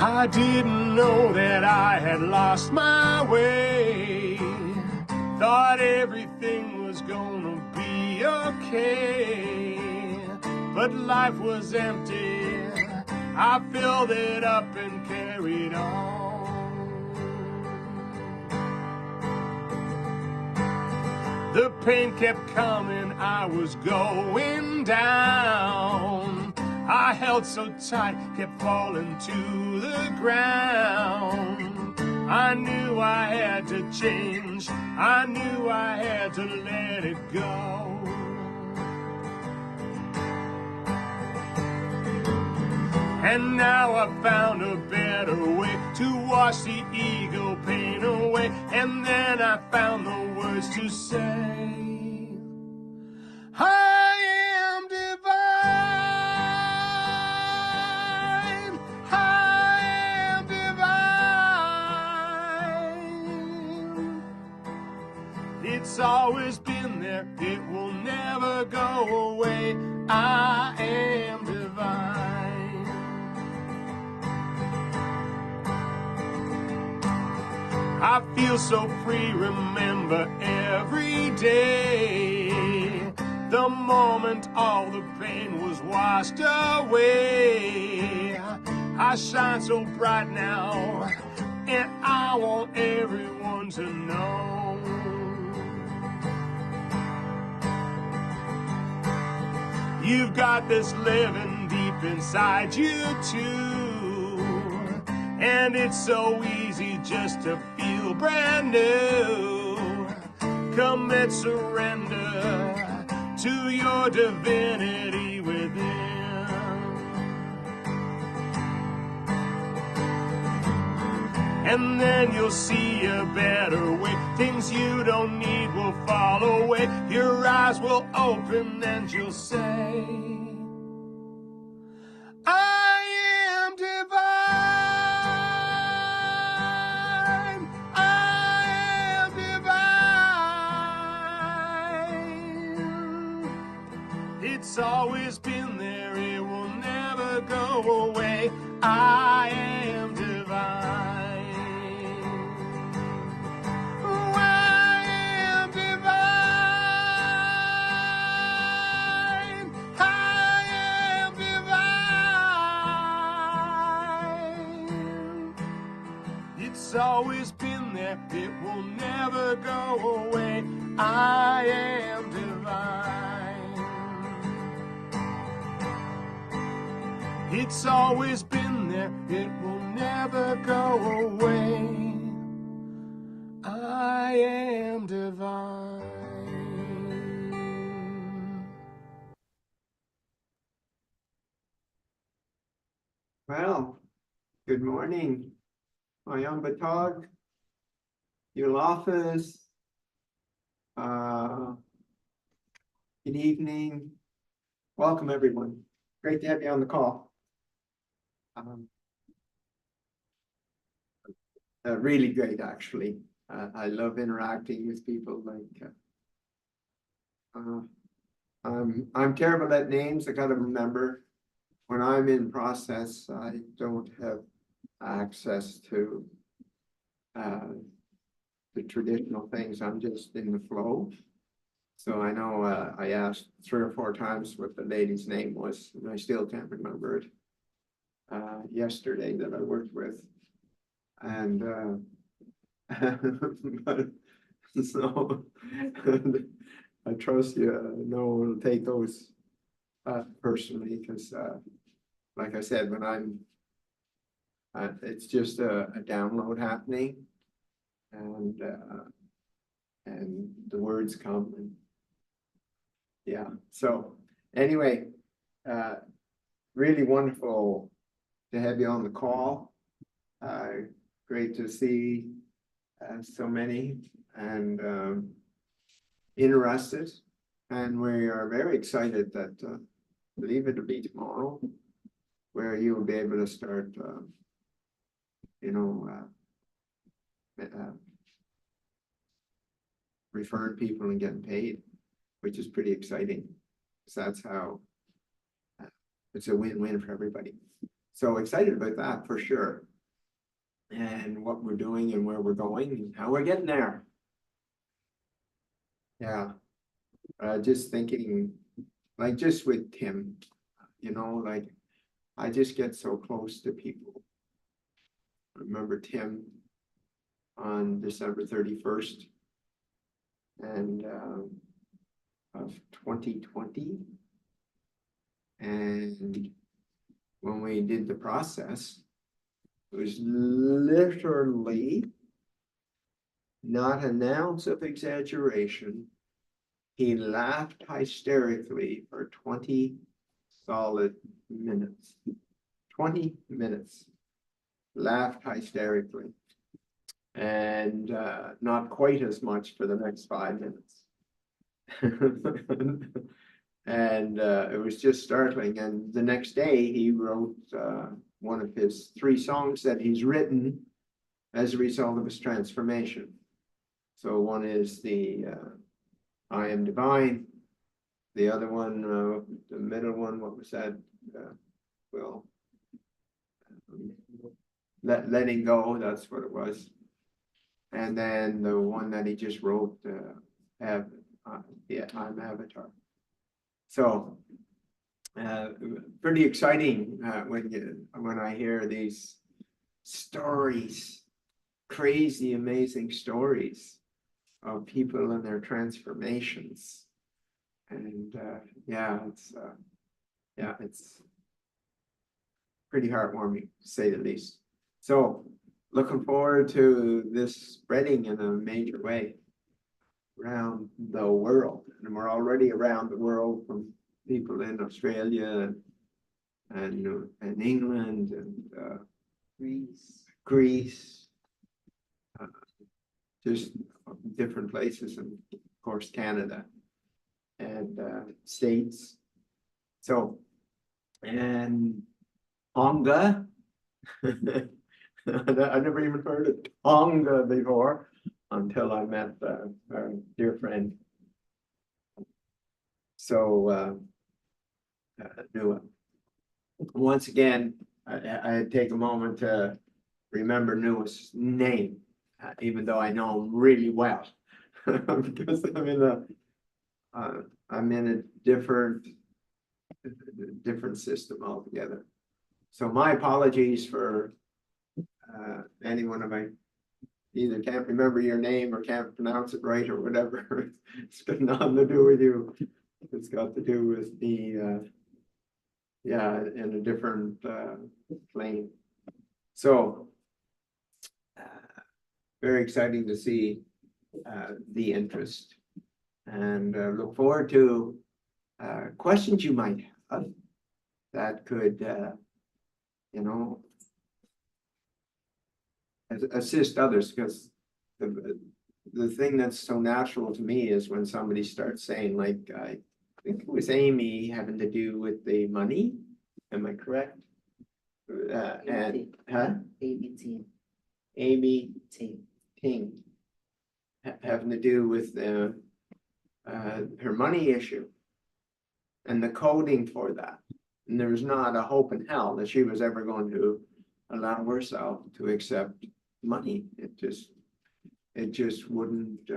I didn't know that I had lost my way. Thought everything was gonna be okay, but life was empty. I filled it up and carried on. The pain kept coming, I was going down. I held so tight, kept falling to the ground. I knew I had to change, I knew I had to let it go. And now I've found a better way to wash the ego pain away. And then I found the words to say, I am divine, I am divine. It's always been there, it will never go away. I am divine. I feel so free, remember every day. The moment all the pain was washed away. I shine so bright now, and I want everyone to know. You've got this living deep inside you too. And it's so easy just to feel brand new. Commit surrender to your divinity within. And then you'll see a better way. Things you don't need will fall away. Your eyes will open and you'll say, I am divine. I am divine. It's always been there, it will never go away. I am divine. Oh, I am divine. I am divine. It's always been there, it will never go away. I am divine. It's always been there, it will never go away. I am divine. Well, good morning. Mayam Batog, Yulafas. Good evening. Welcome, everyone. Great to have you on the call. Really great, actually. I love interacting with people. Like, I'm terrible at names. I gotta remember when I'm in process. I don't have access to the traditional things. I'm just in the flow. So I know I asked 3 or 4 times what the lady's name was, and I still can't remember it. Yesterday that I worked with, and but, so I trust you. No one will take those personally, because like I said, when I'm it's just a download happening, and the words come, and yeah. So anyway, really wonderful to have you on the call. Great to see so many and interested, and we are very excited that I believe it'll be tomorrow where you will be able to start referring people and getting paid, which is pretty exciting. So that's how it's a win-win for everybody. So excited about that for sure. and what we're doing and where we're going and how we're getting there. Yeah, just thinking, like just with Tim, you know, like I just get so close to people. I remember Tim on December 31st and of 2020. And when we did the process, it was literally not an ounce of exaggeration. He laughed hysterically for 20 solid minutes. 20 minutes. Laughed hysterically. And not quite as much for the next 5 minutes. And it was just startling. And the next day he wrote one of his 3 songs that he's written as a result of his transformation. So one is the I Am Divine. The other one, the middle one, what was that? Well, letting go, that's what it was. And then the one that he just wrote, I'm Avatar. So pretty exciting when I hear these stories, crazy, amazing stories of people and their transformations. And it's pretty heartwarming, to say the least. So looking forward to this spreading in a major way around the world. And we're already around the world, from people in Australia and England and Greece, just different places, and of course Canada and States. So, and Tonga. I never even heard of Tonga before until I met our dear friend. So once again, I take a moment to remember Nua's name, even though I know him really well, because I'm in a different system altogether. So my apologies for anyone if I either can't remember your name or can't pronounce it right or whatever. It's got nothing to do with you. It's got to do with me, in a different plane. So very exciting to see the interest, and look forward to questions you might have that could, assist others, because the thing that's so natural to me is when somebody starts saying, like, I think it was Amy, having to do with the money. Am I correct? Amy Ting, having to do with her money issue and the coding for that. And there's not a hope in hell that she was ever going to allow herself to accept money. It just wouldn't,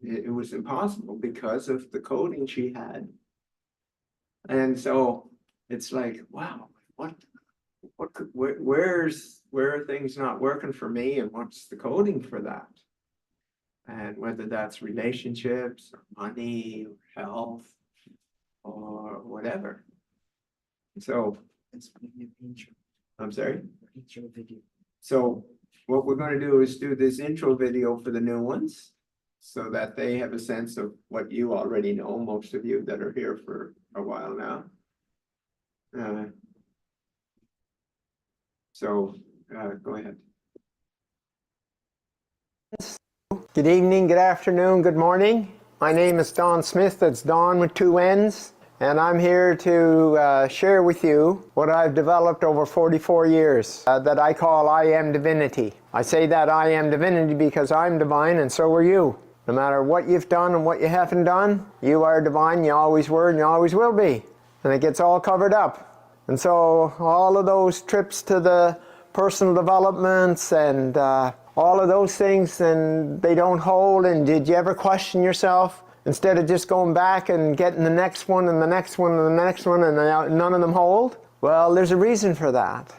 it was impossible because of the coding she had. And so it's like, wow, where are things not working for me, and what's the coding for that? And whether that's relationships or money or health or whatever. So I'm sorry. Intro video. So what we're going to do is do this intro video for the new ones, so that they have a sense of what you already know, most of you that are here for a while now. Go ahead. Good evening, good afternoon, good morning. My name is Don Smith. That's Don with 2 N's. And I'm here to share with you what I've developed over 44 years that I call I Am Divinity. I say that I Am Divinity because I'm divine, and so are you. No matter what you've done and what you haven't done, you are divine, you always were, and you always will be. And it gets all covered up. And so all of those trips to the personal developments and all of those things, and they don't hold. And did you ever question yourself? Instead of just going back and getting the next one and the next one and the next one and none of them hold? Well, there's a reason for that.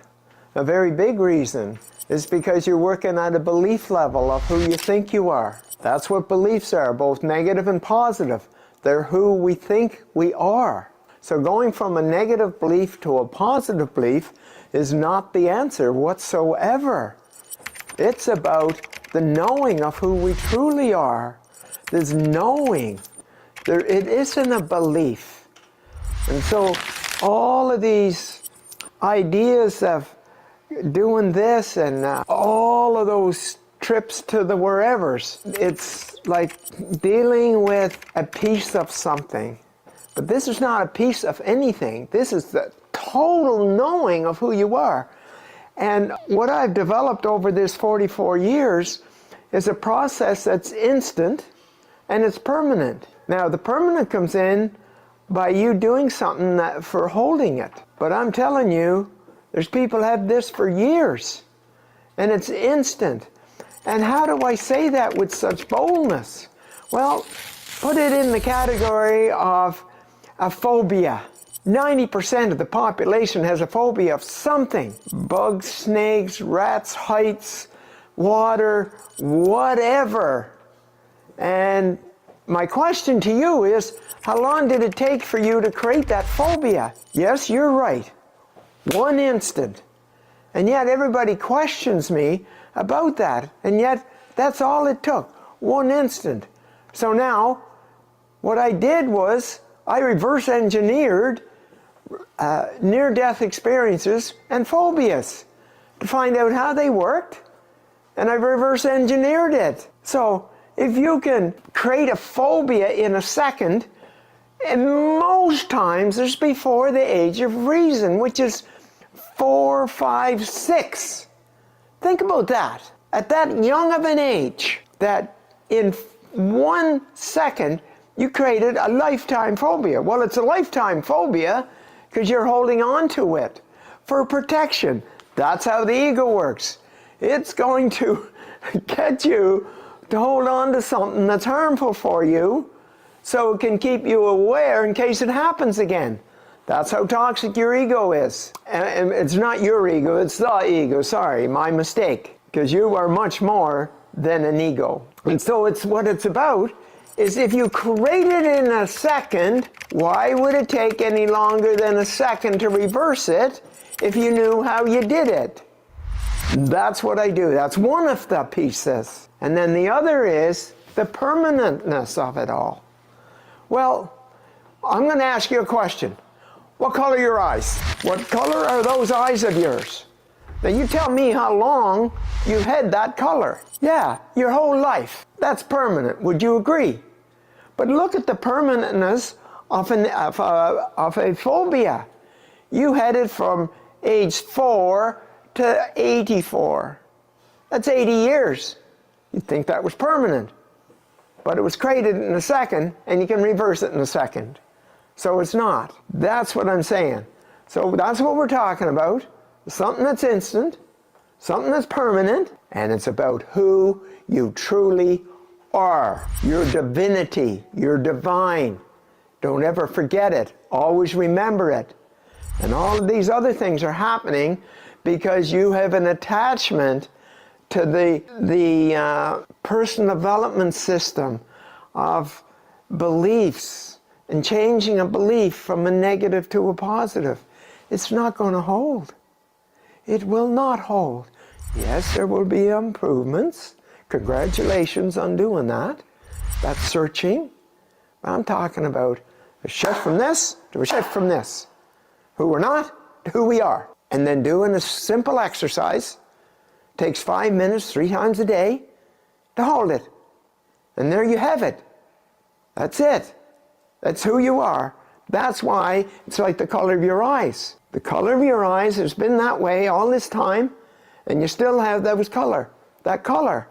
A very big reason is because you're working at a belief level of who you think you are. That's what beliefs are, both negative and positive. They're who we think we are. So going from a negative belief to a positive belief is not the answer whatsoever. It's about the knowing of who we truly are. There's knowing. It isn't a belief. And so all of these ideas of doing this and all of those trips to the wherevers, it's like dealing with a piece of something. But this is not a piece of anything. This is the total knowing of who you are. And what I've developed over this 44 years is a process that's instant and it's permanent. Now, the permanent comes in by you doing something for holding it. But I'm telling you, there's people have this for years, and it's instant. And how do I say that with such boldness? Well, put it in the category of a phobia. 90% of the population has a phobia of something. Bugs, snakes, rats, heights, water, whatever. And my question to you is, how long did it take for you to create that phobia? Yes, you're right. 1 instant. And yet everybody questions me about that. And yet that's all it took. 1 instant. So now, what I did was, I reverse engineered near-death experiences and phobias to find out how they worked, and I reverse engineered it. So if you can create a phobia in a second, and most times it's before the age of reason, which is 4, 5, 6. Think about that. At that young of an age, that in 1 second you created a lifetime phobia. Well, it's a lifetime phobia because you're holding on to it for protection. That's how the ego works. It's going to get you to hold on to something that's harmful for you so it can keep you aware in case it happens again. That's how toxic your ego is. And it's not your ego, it's the ego. Sorry, my mistake. Because you are much more than an ego. And so what it's about is if you create it in a second, why would it take any longer than a second to reverse it if you knew how you did it? That's what I do. That's one of the pieces. And then the other is the permanentness of it all. Well, I'm going to ask you a question. What color are your eyes? What color are those eyes of yours? Now you tell me how long you've had that color. Yeah, your whole life. That's permanent. Would you agree? But look at the permanentness of a phobia. You had it from age 4 to 84. That's 80 years. You'd think that was permanent. But it was created in a second, and you can reverse it in a second. So it's not. That's what I'm saying. So that's what we're talking about. Something that's instant, something that's permanent, and it's about who you truly are. Your divinity, your divine. Don't ever forget it. Always remember it. And all of these other things are happening because you have an attachment to the personal development system of beliefs and changing a belief from a negative to a positive. It's not going to hold. It will not hold. Yes, there will be improvements. Congratulations on doing that. That's searching. I'm talking about a shift from this to a shift from this. Who we're not to who we are. And then doing a simple exercise. Takes 5 minutes 3 times a day to hold it. And there you have it. That's it. That's who you are. That's why it's like the color of your eyes. The color of your eyes has been that way all this time, and you still have that color.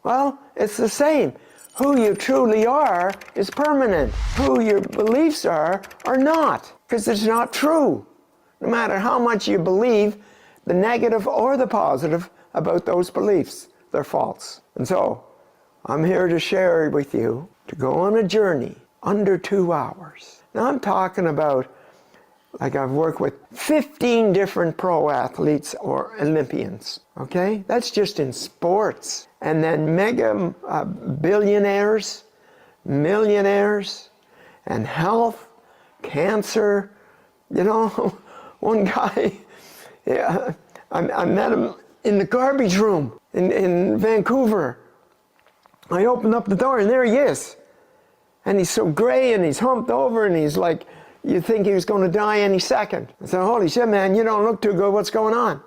Well, it's the same. Who you truly are is permanent. Who your beliefs are not, because it's not true. No matter how much you believe the negative or the positive about those beliefs. They're false. And so I'm here to share with you to go on a journey under 2 hours. Now I'm talking about, like, I've worked with 15 different pro athletes or Olympians, okay? That's just in sports. And then mega billionaires, millionaires, and health, cancer. You know, one guy, yeah, I met him in the garbage room in Vancouver. I opened up the door and there he is. And he's so gray and he's humped over and he's like, you think he was going to die any second. I said, holy shit, man, you don't look too good. What's going on?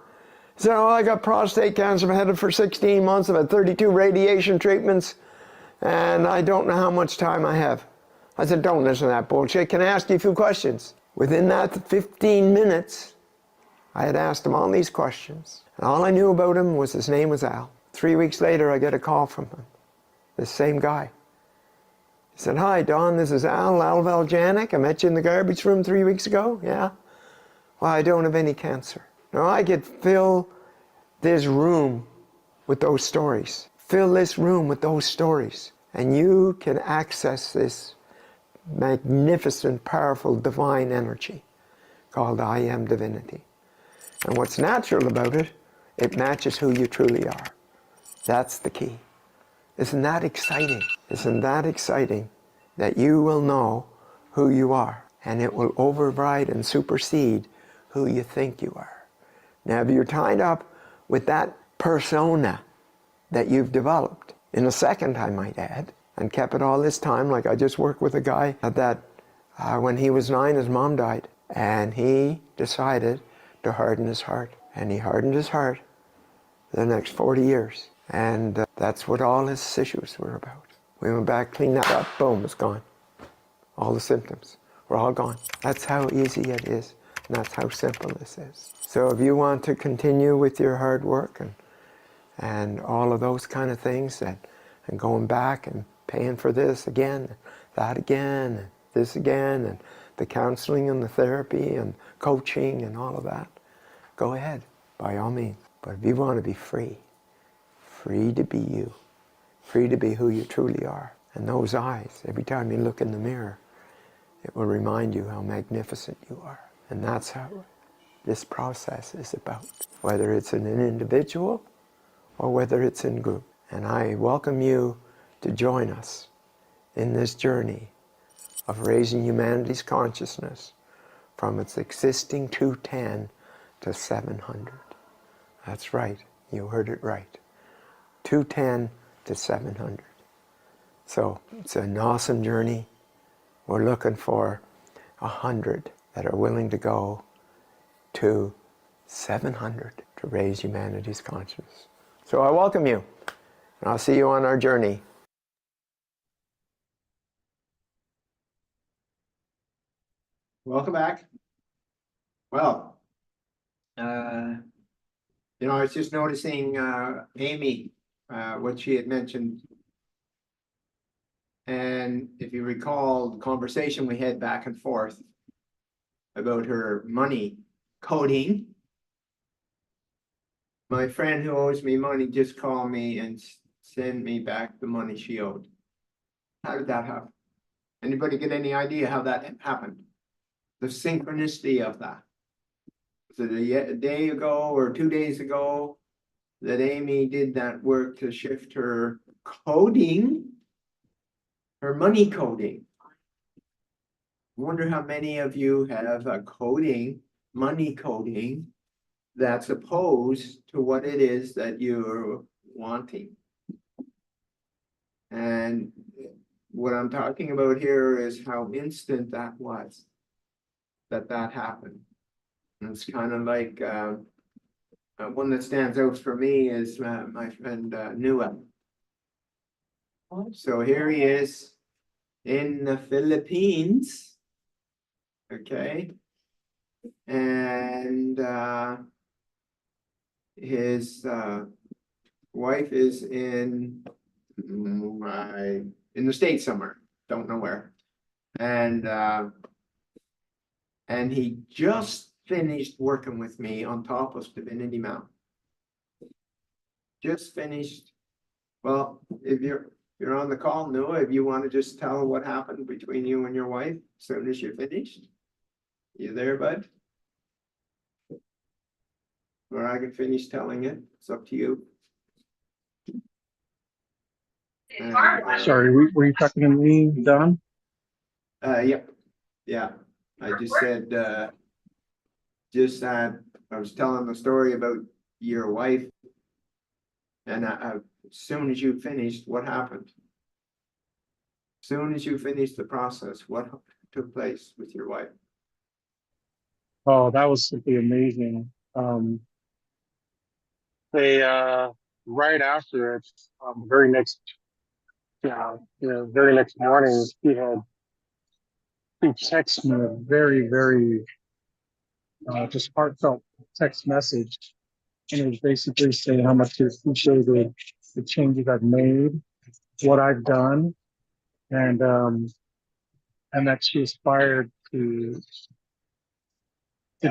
He said, oh, I got prostate cancer. I've had it for 16 months. I've had 32 radiation treatments. And I don't know how much time I have. I said, don't listen to that bullshit. Can I ask you a few questions? Within that 15 minutes, I had asked him all these questions. And all I knew about him was his name was Al. 3 weeks later, I get a call from him. The same guy. He said, hi, Don, this is Al Valjanic. I met you in the garbage room 3 weeks ago. Yeah? Well, I don't have any cancer. Now, I could fill this room with those stories. Fill this room with those stories. And you can access this magnificent, powerful, divine energy called I Am Divinity. And what's natural about it, it matches who you truly are. That's the key. Isn't that exciting? Isn't that exciting that you will know who you are and it will override and supersede who you think you are? Now, if you're tied up with that persona that you've developed, in a second, I might add, and kept it all this time, like I just worked with a guy that when he was 9, his mom died, and he decided to harden his heart. And he hardened his heart the next 40 years. And that's what all his issues were about. We went back, cleaned that up, boom, it's gone. All the symptoms were all gone. That's how easy it is, and that's how simple this is. So if you want to continue with your hard work and all of those kind of things, and going back and paying for this again, that again, and this again, and the counseling and the therapy and coaching and all of that, go ahead, by all means. But if you want to be free, free to be you, free to be who you truly are. And those eyes, every time you look in the mirror, it will remind you how magnificent you are. And that's how this process is about, whether it's in an individual or whether it's in group. And I welcome you to join us in this journey of raising humanity's consciousness from its existing 210 to 700. That's right, you heard it right. 210 to 700. So it's an awesome journey. We're looking for 100 that are willing to go to 700 to raise humanity's consciousness. So I welcome you, and I'll see you on our journey. Welcome back. Well, I was just noticing Amy, what she had mentioned. And if you recall the conversation we had back and forth about her money coding, my friend who owes me money just called me and sent me back the money she owed. How did that happen? Anybody get any idea how that happened? The synchronicity of that. Was it a day ago or 2 days ago that Amy did that work to shift her coding, her money coding? I wonder how many of you have a coding, money coding, that's opposed to what it is that you're wanting. And what I'm talking about here is how instant that was, that happened. And it's kind of like one that stands out for me is my friend Nua. So here he is in the Philippines, okay, and his wife is in the States somewhere, don't know where, and he just finished working with me on top of Divinity Mountain. Just finished. Well, if you're on the call, Noah, if you want to just tell what happened between you and your wife as soon as you finished. You there, bud? Or I can finish telling it. It's up to you. And, Sorry, were you talking to me, Don? Yep. Yeah. I just said, just that I was telling the story about your wife. And as soon as you finished, what happened? As soon as you finished the process, what took place with your wife? Oh, that was simply amazing. They right after it, very next, very next morning, he texted me a very, very just heartfelt text message, and it was basically saying how much he appreciated the changes I've made, what I've done, and that she aspired to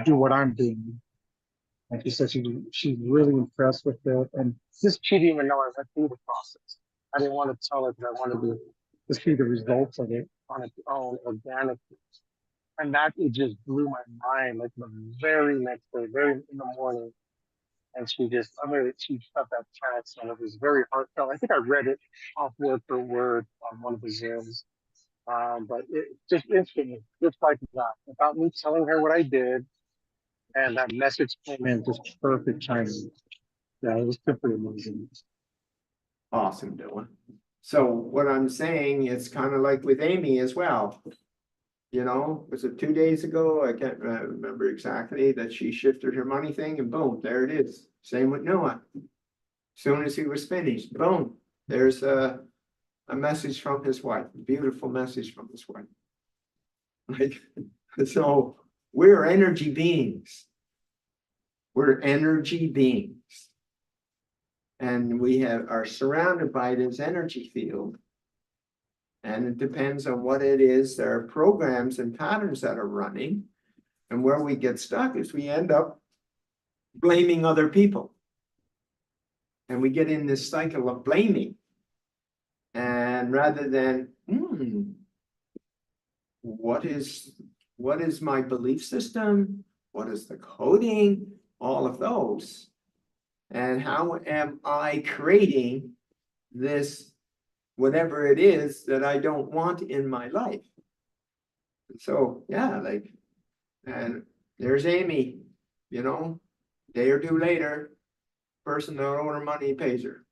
do what I'm doing. And she said she's really impressed with it, and just she didn't even know I went through the process. I didn't want to tell her because I wanted to see the results of it on its own organically. And that it just blew my mind. Like the very next day, very in the morning, and she sent that text, and it was very heartfelt. I think I read it off word for word on one of the Zooms. But it just instantly, just like that, without me telling her what I did, and that message came in just perfect timing. Yeah, it was simply amazing. Awesome, Dylan. So what I'm saying, it's kind of like with Amy as well. You know, was it 2 days ago? I can't remember exactly that she shifted her money thing and boom, there it is. Same with Noah. Soon as he was finished, boom, there's a message from his wife, a beautiful message from his wife. Like, so we're energy beings. We're energy beings. And we are surrounded by this energy field. And it depends on what it is. There are programs and patterns that are running. And where we get stuck is we end up blaming other people. And we get in this cycle of blaming. And rather than, what is my belief system? What is the coding? All of those. And how am I creating this, whatever it is that I don't want in my life? So, yeah, like, and there's Amy, day or two later, person that owed her money pays her.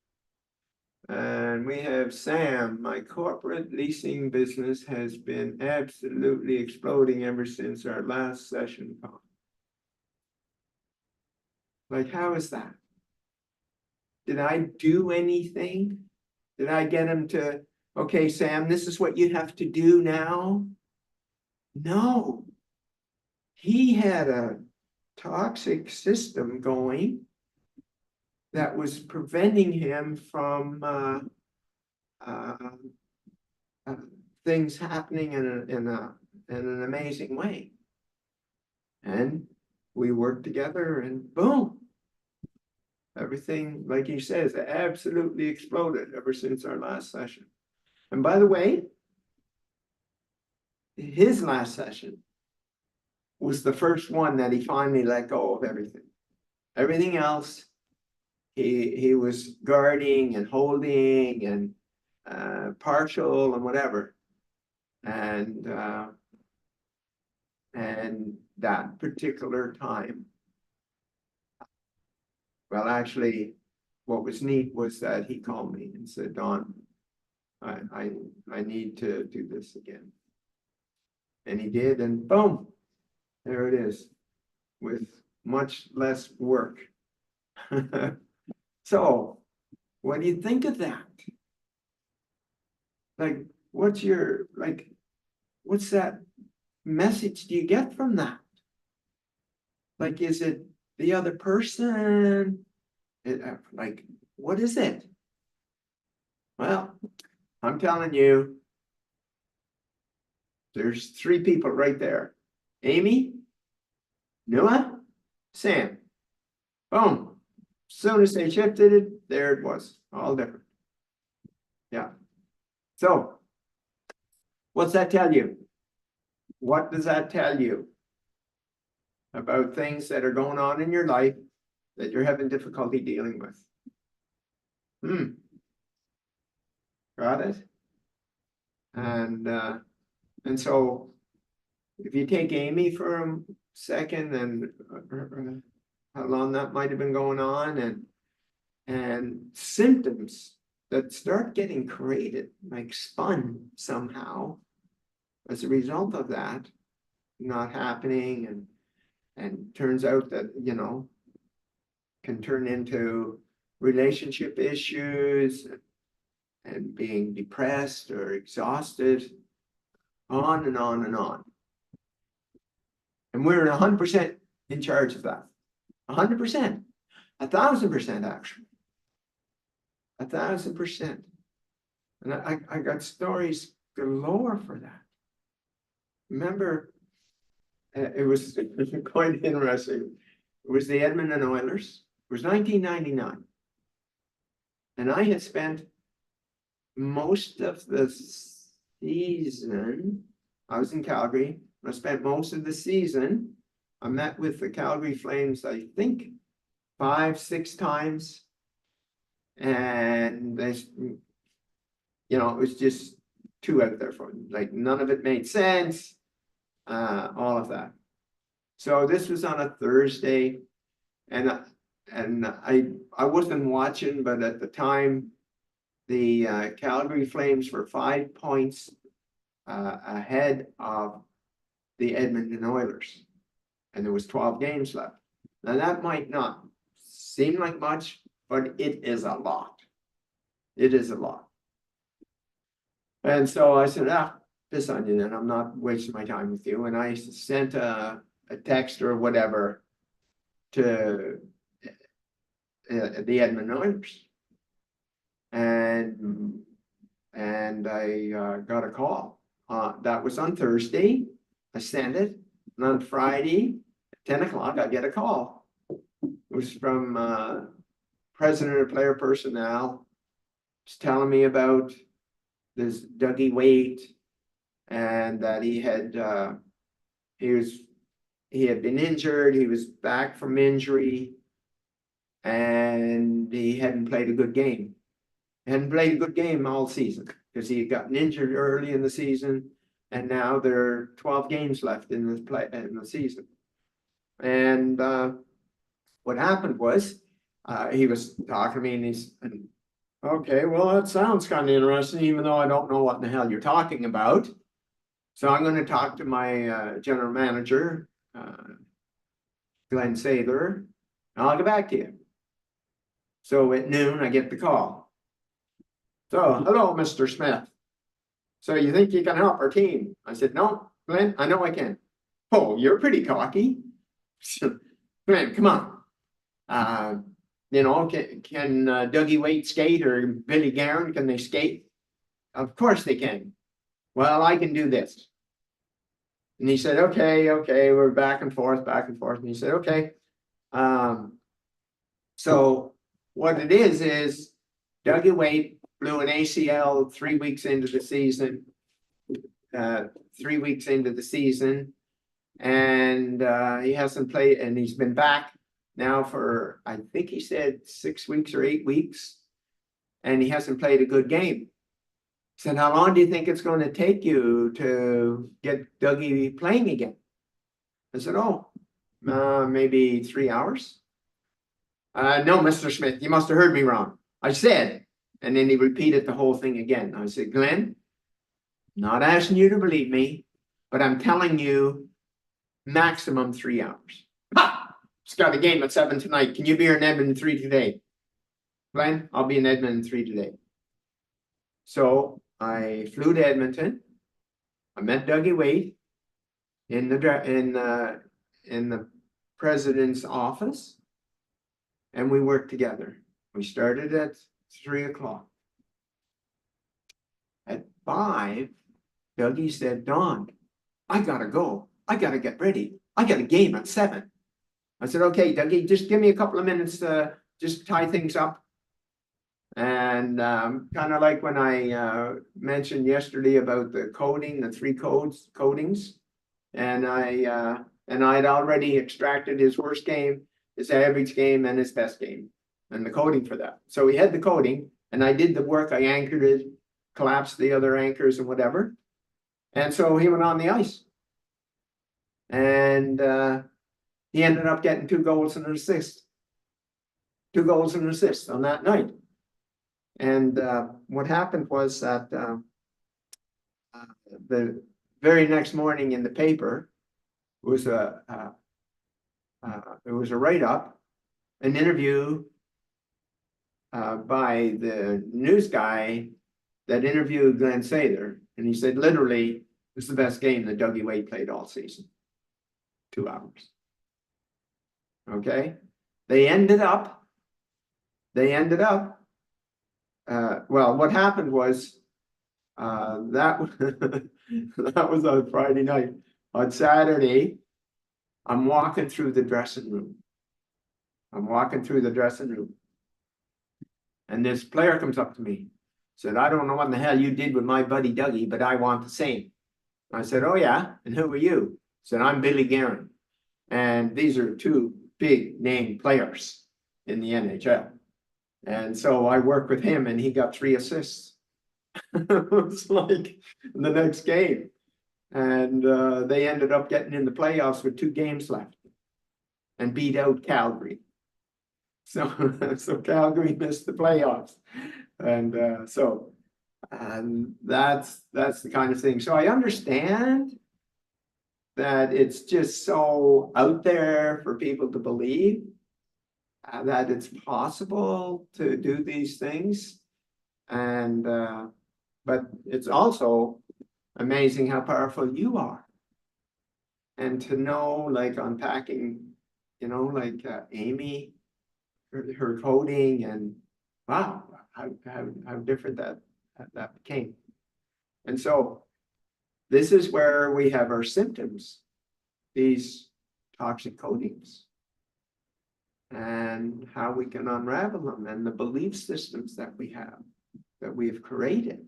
And we have Sam, my corporate leasing business has been absolutely exploding ever since our last session. Like, how is that? Did I do anything? Did I get him to, okay, Sam, this is what you have to do now? No. He had a toxic system going that was preventing him from things happening in an amazing way. And we worked together and boom. Everything, like he says, absolutely exploded ever since our last session. And by the way, his last session was the first one that he finally let go of everything. Everything else, he was guarding and holding and partial and whatever. And that particular time, well, actually, what was neat was that he called me and said, Don, I need to do this again. And he did, and boom, there it is, with much less work. So, what do you think of that? Like, what's that message do you get from that? Like, is it the other person? Like, what is it? Well, I'm telling you, there's 3 people right there. Amy, Noah, Sam. Boom. As soon as they shifted it, there it was, all different. Yeah. So, what's that tell you? What does that tell you about things that are going on in your life that you're having difficulty dealing with? Got it? And so if you take Amy for a second and how long that might have been going on and symptoms that start getting created, like spun somehow as a result of that not happening, and turns out that, you know, can turn into relationship issues and being depressed or exhausted, on and on and on. And we're 100% in charge of that. 100%, 1,000% actually. 1,000%. And I got stories galore for that. Remember, it was quite interesting. It was the Edmonton Oilers. It was 1999. And I had spent most of the season, I was in Calgary. I spent most of the season. I met with the Calgary Flames, I think, 5, 6 times. And there's, you know, it was just too out there for me. Like, none of it made sense. All of that. So this was on a Thursday, and I wasn't watching, but at the time, the Calgary Flames were 5 points ahead of the Edmonton Oilers, and there was 12 games left. Now that might not seem like much, but it is a lot. It is a lot. And so I said, piss on you then, I'm not wasting my time with you. And I sent a text or whatever to the Edmonton Oilers. And I got a call. That was on Thursday. I sent it. And on Friday, at 10 o'clock, I get a call. It was from President of Player Personnel. He's telling me about this Dougie Waite, and that he had been injured. He was back from injury, and he hadn't played a good game. He hadn't played a good game all season because he had gotten injured early in the season, and now there are 12 games left in the season. And what happened was he was talking to me, and okay, well, that sounds kind of interesting, even though I don't know what in the hell you're talking about. So I'm going to talk to my general manager, Glenn Sather, and I'll get back to you. So at noon, I get the call. So, hello, Mr. Smith. So you think you can help our team? I said, no, Glenn, I know I can. Oh, you're pretty cocky. Glenn, come on. You know, can Dougie Waite skate, or Billy Guerin, can they skate? Of course they can. Well, I can do this. And he said, okay, we're back and forth. And he said, okay. So what it is Dougie Waite blew an ACL 3 weeks into the season. 3 weeks into the season. And he hasn't played, and he's been back now for, I think he said 6 weeks or 8 weeks. And he hasn't played a good game. Said, how long do you think it's going to take you to get Dougie playing again? I said, maybe 3 hours. No, Mr. Smith, you must have heard me wrong. I said, and then he repeated the whole thing again. I said, Glenn, not asking you to believe me, but I'm telling you maximum 3 hours. Ha! It's got a game at 7 tonight. Can you be here in Edmonton 3 today? Glenn, I'll be in Edmonton 3 today. So I flew to Edmonton. I met Dougie Waite in the president's office, and we worked together. We started at 3 o'clock. At 5, Dougie said, Don, I gotta go. I gotta get ready. I got a game at 7. I said, okay, Dougie, just give me a couple of minutes to just tie things up. And kind of like when I mentioned yesterday about the coding, the three codings, and I'd already extracted his worst game, his average game, and his best game, and the coding for that. So he had the coding, and I did the work. I anchored it, collapsed the other anchors and whatever. And so he went on the ice. And he ended up getting 2 goals and an assist. 2 goals and an assist on that night. And what happened was that the very next morning in the paper was it was a write-up, an interview by the news guy that interviewed Glenn Sather, and he said literally this is the best game that Dougie Wade played all season. 2 hours. Okay, they ended up. Well, what happened was that was on Friday night. On Saturday, I'm walking through the dressing room. And this player comes up to me, said, I don't know what in the hell you did with my buddy Dougie, but I want the same. I said, oh yeah, and who are you? He said, I'm Billy Guerin. And these are 2 big name players in the NHL. And so I worked with him and he got 3 assists. It was like the next game. And they ended up getting in the playoffs with 2 games left and beat out Calgary. So Calgary missed the playoffs. And that's the kind of thing. So I understand that it's just so out there for people to believe that it's possible to do these things. And but it's also amazing how powerful you are. And to know, like unpacking, like Amy, her coding, and wow, how different that became. And so this is where we have our symptoms, these toxic codings, and how we can unravel them, and the belief systems that we have created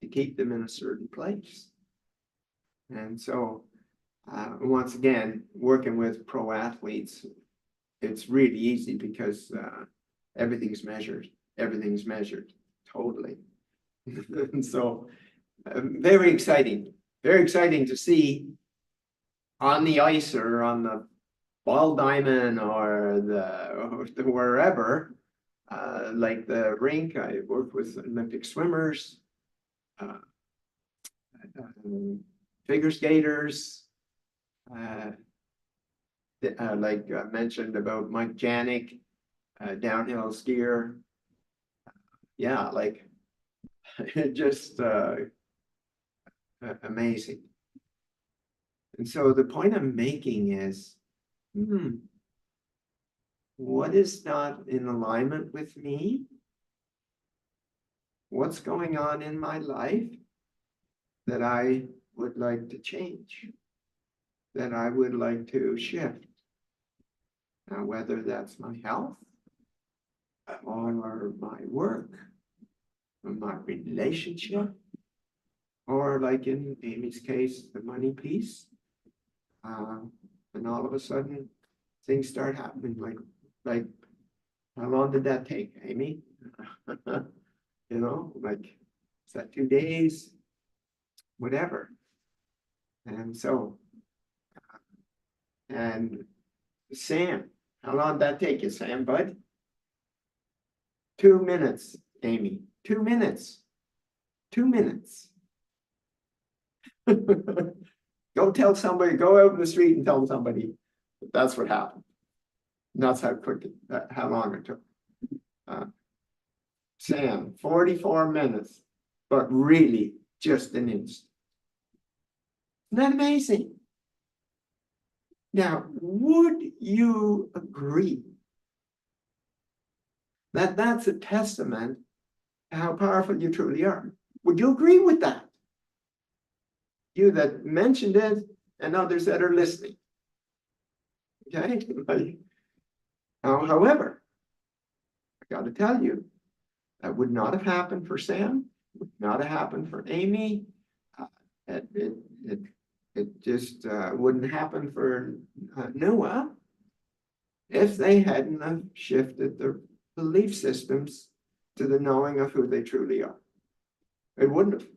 to keep them in a certain place. And so once again, working with pro athletes, it's really easy because everything's measured totally. And so very exciting to see on the ice or on the ball diamond or the wherever, like the rink. I worked with Olympic swimmers, figure skaters, like I mentioned about Mike Janik, downhill skier. Yeah, like just amazing. And so the point I'm making is, what is not in alignment with me? What's going on in my life that I would like to change, that I would like to shift? Now, whether that's my health or my work or my relationship, or like in Amy's case, the money piece, and all of a sudden things start happening. Like how long did that take, Amy? Like, is that 2 days? Whatever. And so, and Sam, how long did that take you, Sam, bud? 2 minutes, Amy. 2 minutes. 2 minutes. Go tell somebody, go out in the street and tell somebody that that's what happened. And that's how long it took. Sam, 44 minutes, but really just an instant. Isn't that amazing? Now, would you agree that that's a testament to how powerful you truly are? Would you agree with that? You that mentioned it and others that are listening. Okay, like, however, I got to tell you, that would not have happened for Sam, would not have happened for Amy. It, it, it, it just wouldn't happen for Noah if they hadn't have shifted their belief systems to the knowing of who they truly are. It wouldn't have.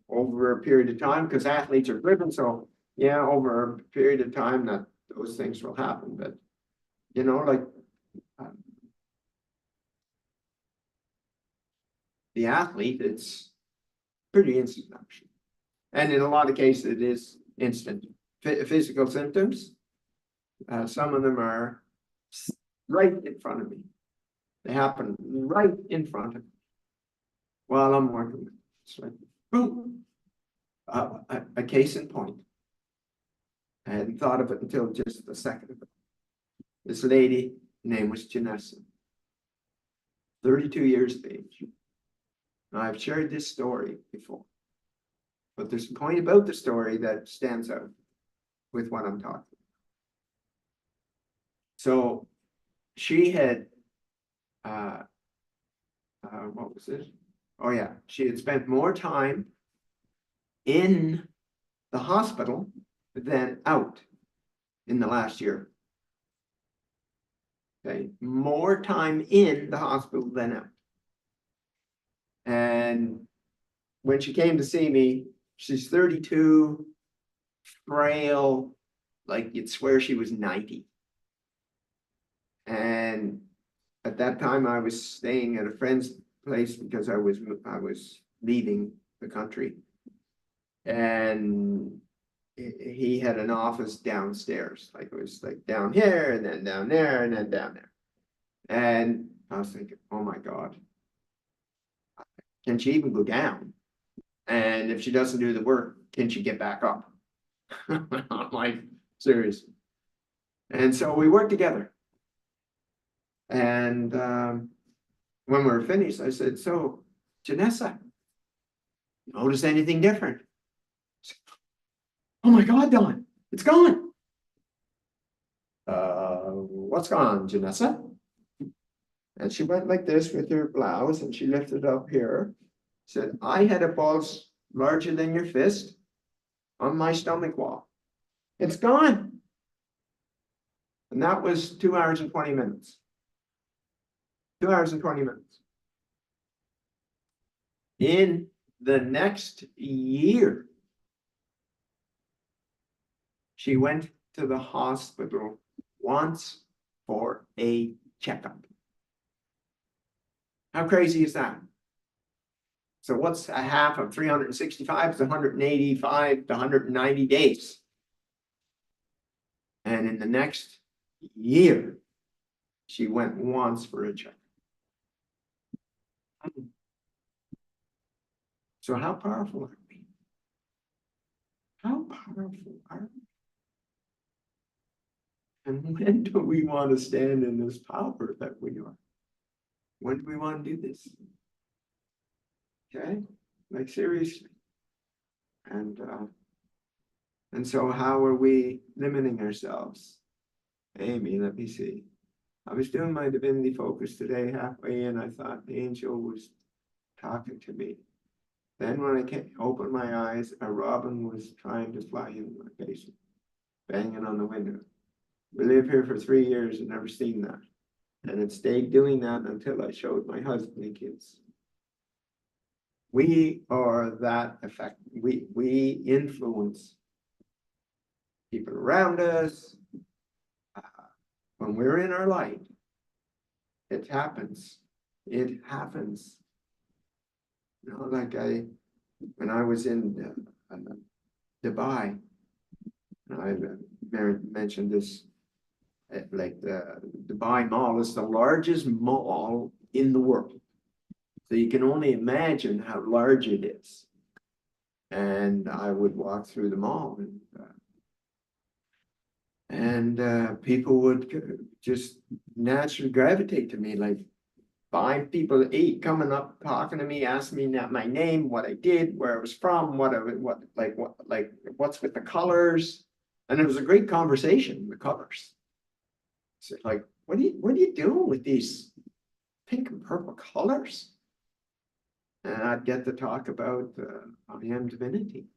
Over a period of time, because athletes are driven, so yeah, over a period of time that those things will happen. But you know, like the athlete, it's pretty instant action, and in a lot of cases, it is instant. Physical symptoms, some of them are right in front of me. They happen right in front of me while I'm working with it. It's like boom. A case in point. I hadn't thought of it until just a second ago. This lady, name was Janessa, 32 years of age. Now, I've shared this story before, but there's a point about the story that stands out with what I'm talking about. So she had, what was it? Oh yeah, she had spent more time in the hospital than out in the last year. Okay, more time in the hospital than out. And when she came to see me, she's 32, frail, like you'd swear she was 90. And at that time I was staying at a friend's place because I was leaving the country. And he had an office downstairs, like it was like down here and then down there and then down there. And I was thinking, oh my God, can she even go down? And if she doesn't do the work, can she get back up? I'm like, seriously. And so we worked together. And when we were finished, I said, so Janessa, notice anything different? Oh my God, Don, it's gone. What's gone, Janessa? And she went like this with her blouse and she lifted up here. Said, I had a pulse larger than your fist on my stomach wall. It's gone. And that was 2 hours and 20 minutes. 2 hours and 20 minutes. In the next year, she went to the hospital once for a checkup. How crazy is that? So what's a half of 365? It's 185 to 190 days. And in the next year, she went once for a checkup. So how powerful are we? How powerful are we? And when do we want to stand in this power that we are? When do we want to do this? Okay, like seriously. And so how are we limiting ourselves? Amy, let me see. I was doing my divinity focus today halfway in. I thought the angel was talking to me. Then when I opened my eyes, a robin was trying to fly in my basement, banging on the window. We lived here for 3 years and never seen that. And it stayed doing that until I showed my husband and kids. We are that effect. We influence people around us. When we're in our light, it happens. It happens. You know, like when I was in Dubai, I mentioned this, like the Dubai Mall is the largest mall in the world. So you can only imagine how large it is. And I would walk through the mall and people would just naturally gravitate to me, like 5 people, 8 coming up, talking to me, asking me my name, what I did, where I was from, what's with the colors. And it was a great conversation in the colors. So like, what are you doing with these pink and purple colors? And I'd get to talk about IAMDIVINITY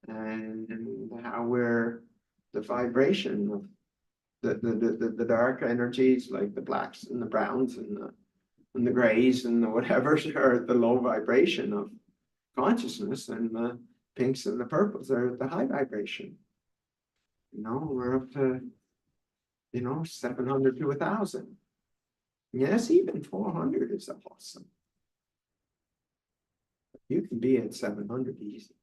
and how we're the vibration of the dark energies, like the blacks and the browns and the grays and the whatevers, are the low vibration of consciousness, and the pinks and the purples are the high vibration. You know, we're up to, 700 to 1,000. Yes, even 400 is awesome. You can be at 700 easy.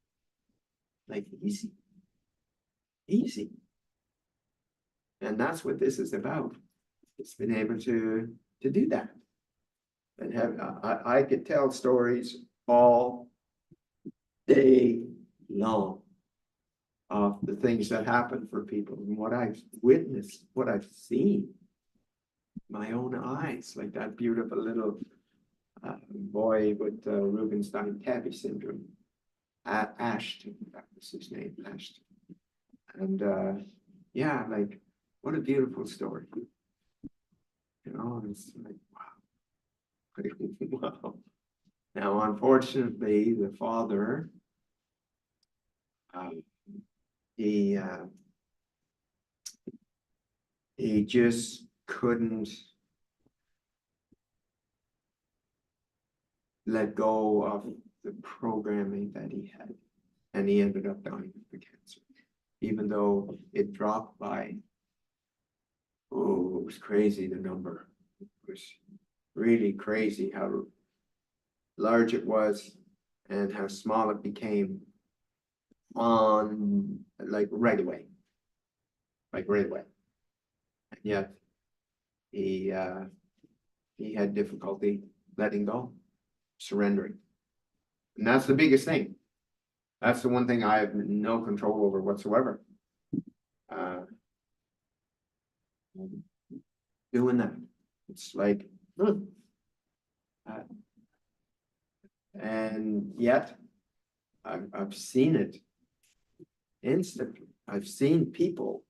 Like easy. Easy. And that's what this is about. It's been able to do that. And I could tell stories all day long of the things that happen for people and what I've witnessed, what I've seen. My own eyes, like that beautiful little boy with Rubinstein-Tabby syndrome, Ashton, that was his name, Ashton. And yeah, like, what a beautiful story. It's like, wow. Wow. Now, unfortunately, the father, he just couldn't let go of the programming that he had, and he ended up dying of the cancer, even though it dropped by, it was crazy, the number. It was really crazy how large it was and how small it became on, like, right away. And yet he had difficulty letting go, surrendering. And that's the biggest thing. That's the one thing I have no control over whatsoever. Doing that. It's like, and yet I've seen it instantly. I've seen people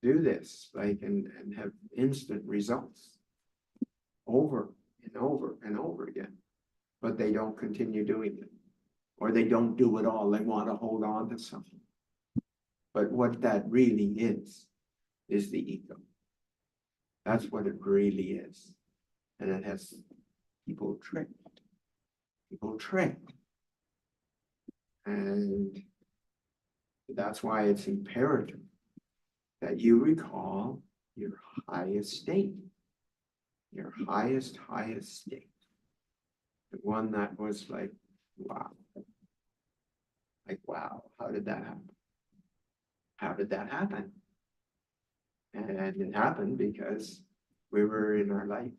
do this, like, and have instant results over and over and over again, but they don't continue doing it, or they don't do it all. They want to hold on to something. But what that really is the ego. That's what it really is. And it has people tricked. And that's why it's imperative that you recall your highest state, your highest state. The one that was like, wow. Like, wow, how did that happen? How did that happen? And it happened because we were in our light.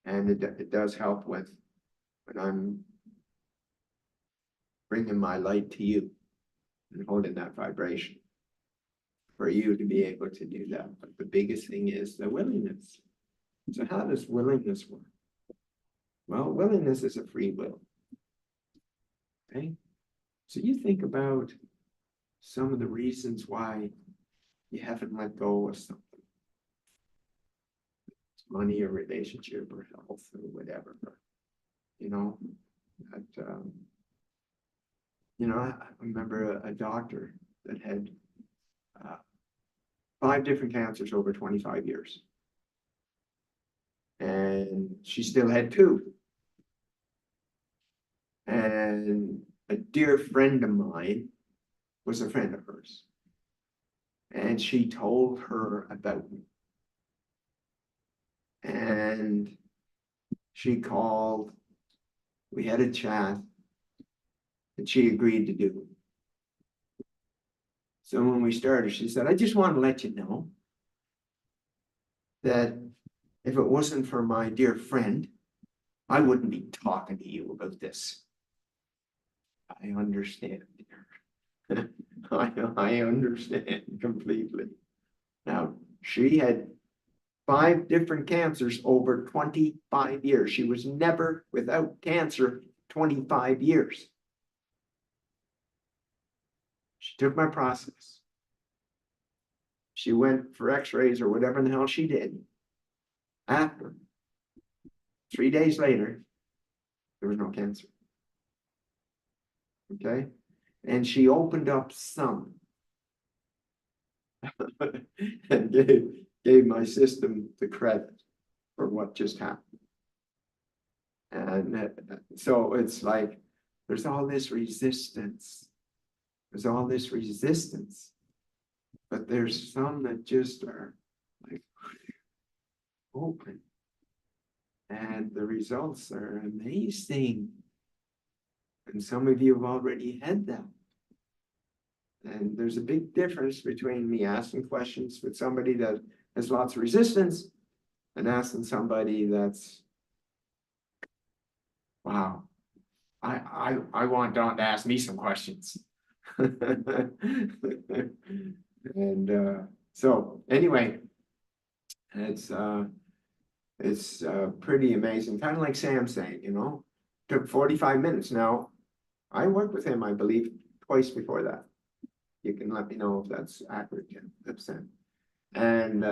And it does help when I'm bringing my light to you and holding that vibration for you to be able to do that. But the biggest thing is the willingness. So how does willingness work? Well, willingness is a free will. Okay? So you think about some of the reasons why you haven't let go of something. It's money or relationship or health or whatever. I remember a doctor that had 5 different cancers over 25 years. And she still had 2. And a dear friend of mine was a friend of hers. And she told her about me. And she called, we had a chat, and she agreed to do it. So when we started, she said, I just want to let you know that if it wasn't for my dear friend, I wouldn't be talking to you about this. I understand, dear. I understand completely. Now, she had 5 different cancers over 25 years. She was never without cancer 25 years. She took my process. She went for x-rays or whatever the hell she did. After 3 days later, there was no cancer. Okay? And she opened up some and gave my system the credit for what just happened. And so it's like, there's all this resistance. There's all this resistance. But there's some that just are like open. And the results are amazing. And some of you have already had that. And there's a big difference between me asking questions with somebody that has lots of resistance and asking somebody that's, wow, I want Don to ask me some questions. And so anyway, it's pretty amazing. Kind of like Sam saying, you know, took 45 minutes. Now, I worked with him, I believe, twice before that. You can let me know if that's accurate, Sam. And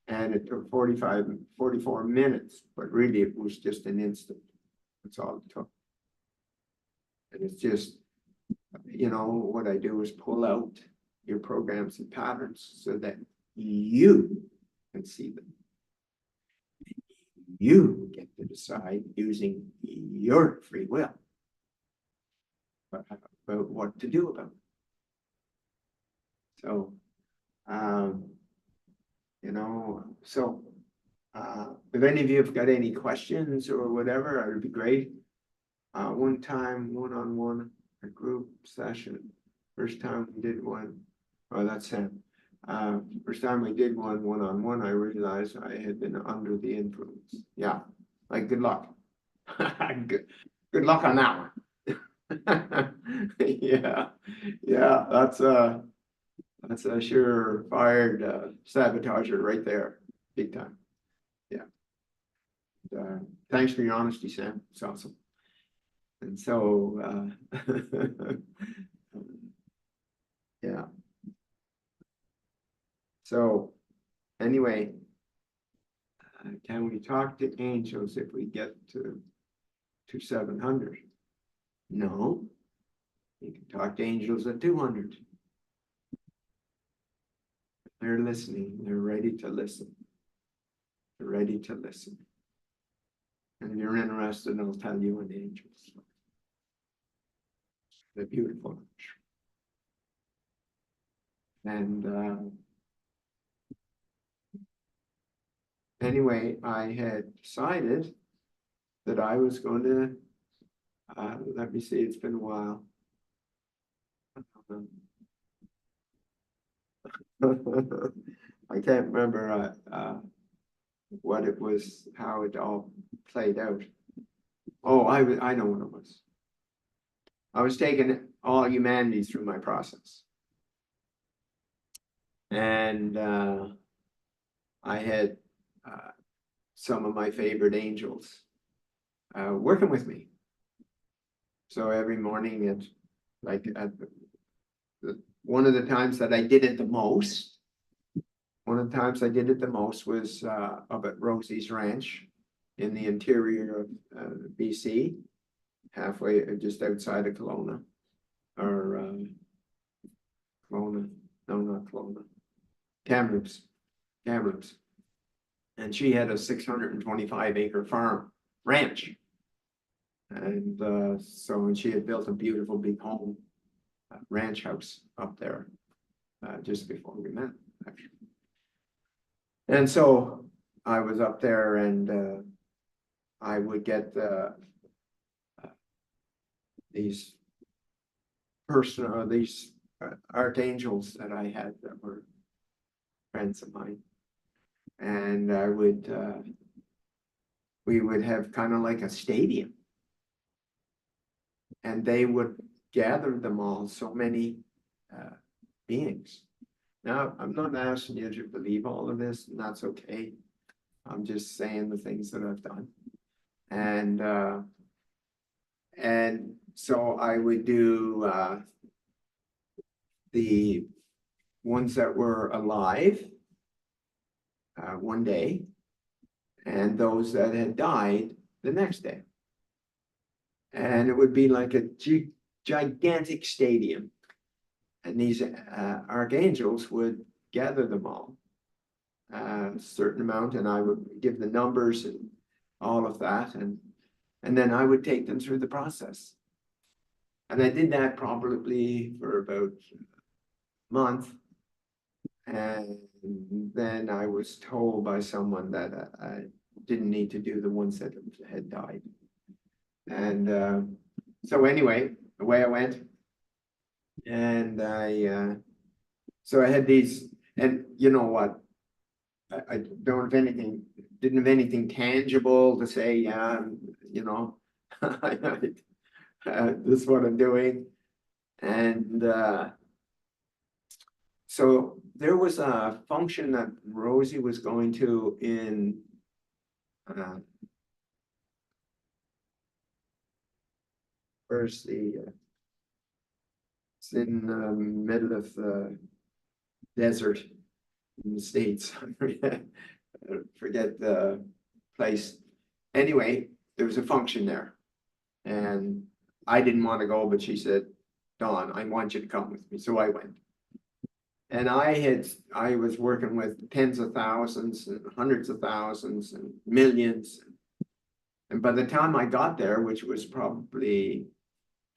it took 44 minutes, but really it was just an instant. That's all it took. And it's just, you know, what I do is pull out your programs and patterns so that you can see them. You get to decide using your free will about what to do about it. So, you know, so if any of you have got any questions or whatever, it would be great. One time, one-on-one, a group session. First time we did one, oh, that's Sam. First time we did one-on-one, I realized I had been under the influence. Yeah, like good luck. Good luck on that one. Yeah, that's a surefire sabotager right there, big time. Yeah. Thanks for your honesty, Sam. It's awesome. And so, yeah. So, anyway, can we talk to angels if we get to 700? No. You can talk to angels at 200. They're listening. They're ready to listen. They're ready to listen. And if you're interested, I'll tell you an angel. They're beautiful. And anyway, I had decided that I was going to, let me see, it's been a while. I can't remember what it was, how it all played out. Oh, I know what it was. I was taking all humanities through my process. And I had some of my favorite angels working with me. So every morning at one of the times that I did it the most, was up at Rosie's Ranch in the interior of BC, halfway just outside of Kelowna, or Kelowna, no, not Kelowna, Kamloops. And she had a 625 acre farm ranch. And so she had built a beautiful big home, ranch house up there just before we met, actually. And so I was up there, and I would get these archangels that I had that were friends of mine. And I would, we would have kind of like a stadium. And they would gather them all, so many beings. Now, I'm not asking you to believe all of this, and that's okay. I'm just saying the things that I've done. And so I would do the ones that were alive one day, and those that had died the next day. And it would be like a gigantic stadium. And these archangels would gather them all, a certain amount, and I would give the numbers and all of that. And then I would take them through the process. And I did that probably for about a month. And then I was told by someone that I didn't need to do the ones that had died. And so anyway, away I went. And so I had these, and you know what? I don't have anything, didn't have anything tangible to say, yeah, you know, this is what I'm doing. And so there was a function that Rosie was going to in where's the it's in the middle of the desert in the States. I forget the place. Anyway, there was a function there. And I didn't want to go, but she said, Dawn, I want you to come with me. So I went. And I was working with tens of thousands and hundreds of thousands and millions. And by the time I got there, which was probably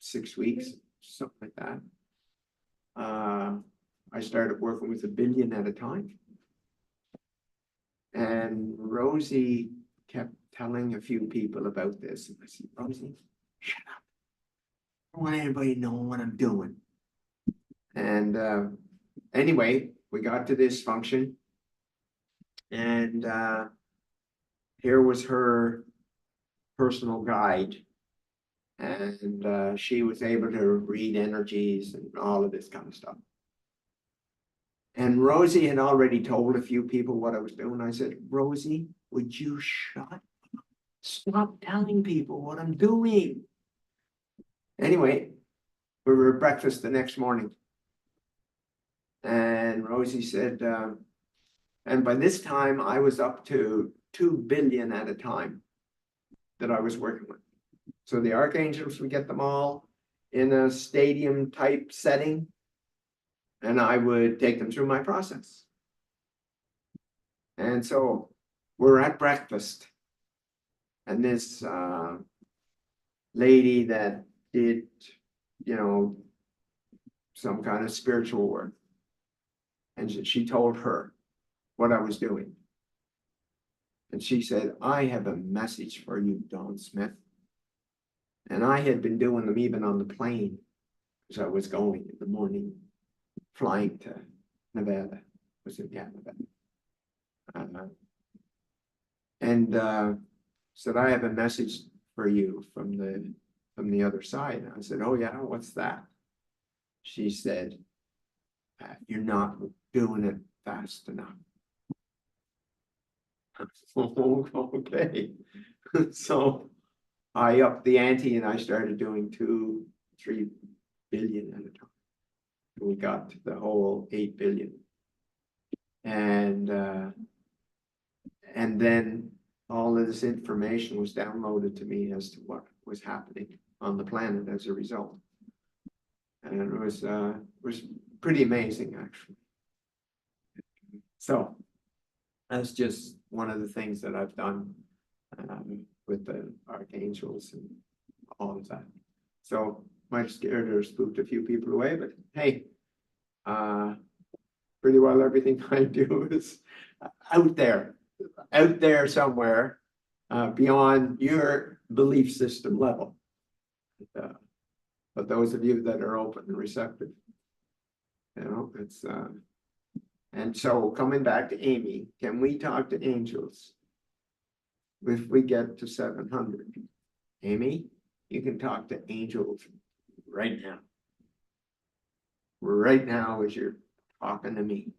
6 weeks, something like that, I started working with 1 billion at a time. And Rosie kept telling a few people about this. And I said, Rosie, shut up. I don't want anybody to know what I'm doing. And anyway, we got to this function. And here was her personal guide. And she was able to read energies and all of this kind of stuff. And Rosie had already told a few people what I was doing. I said, Rosie, would you shut up? Stop telling people what I'm doing. Anyway, we were at breakfast the next morning. And Rosie said, and by this time I was up to 2 billion at a time that I was working with. So the archangels would get them all in a stadium type setting. And I would take them through my process. And so we're at breakfast. And this lady that did, you know, some kind of spiritual work. And she told her what I was doing. And she said, I have a message for you, Don Smith. And I had been doing them even on the plane as I was going in the morning, flying to Nevada. Was it? Yeah, Nevada. Said, I have a message for you from the other side. And I said, oh yeah, what's that? She said, you're not doing it fast enough. Okay. So I upped the ante and I started doing 2-3 billion at a time. We got to the whole 8 billion. And then all of this information was downloaded to me as to what was happening on the planet as a result. And it was pretty amazing, actually. So that's just one of the things that I've done with the archangels and all of that. So might have scared or spooked a few people away, but hey, pretty well everything I do is out there somewhere beyond your belief system level. But those of you that are open and receptive, you know, it's and so coming back to Amy, can we talk to angels if we get to 700? Amy, you can talk to angels right now. Right now as you're talking to me.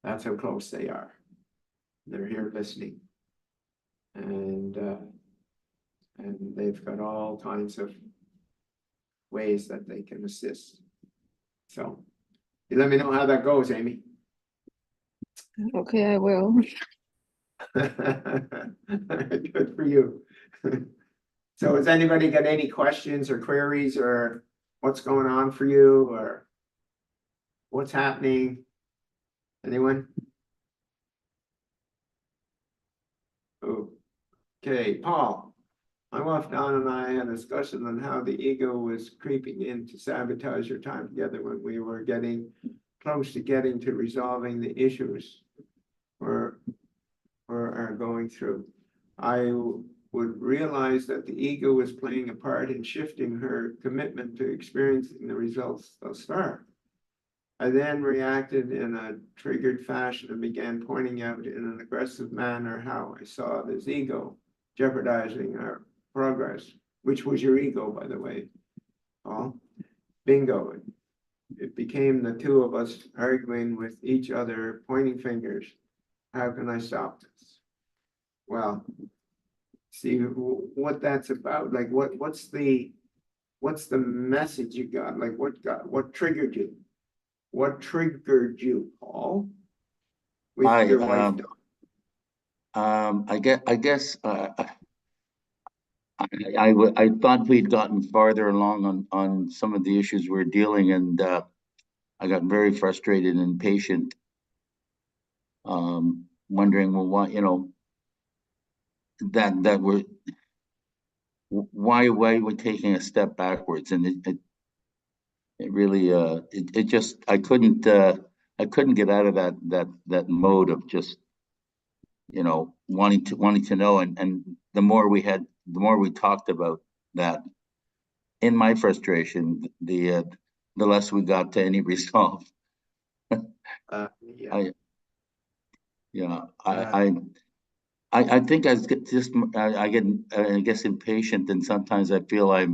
That's how close they are. They're here listening. And they've got all kinds of ways that they can assist. So You let me know how that goes, Amy. Okay, I will. Good for you. So has anybody got any questions or queries or what's going on for you or what's happening? Anyone? Okay, Paul. My wife Don and I had a discussion on how the ego was creeping in to sabotage your time together when we were getting close to getting to resolving the issues we're are going through. I would realize that the ego was playing a part in shifting her commitment to experiencing the results thus far. I then reacted in a triggered fashion and began pointing out in an aggressive manner how I saw this ego jeopardizing our progress, which was your ego, by the way, Paul. Bingo. It became the two of us arguing with each other, pointing fingers. How can I stop this? Well, see what that's about. Like what's the message you got? Like what triggered you? What triggered you, Paul? With your wife? I guess I thought we'd gotten farther along on some of the issues we're dealing, and I got very frustrated and impatient, wondering, well, why, that why we're taking a step backwards, and it really it just I couldn't get out of that mode of just wanting to know, and the more we talked about that, in my frustration, the less we got to any resolve. Yeah. I think I get I guess impatient, and sometimes I feel I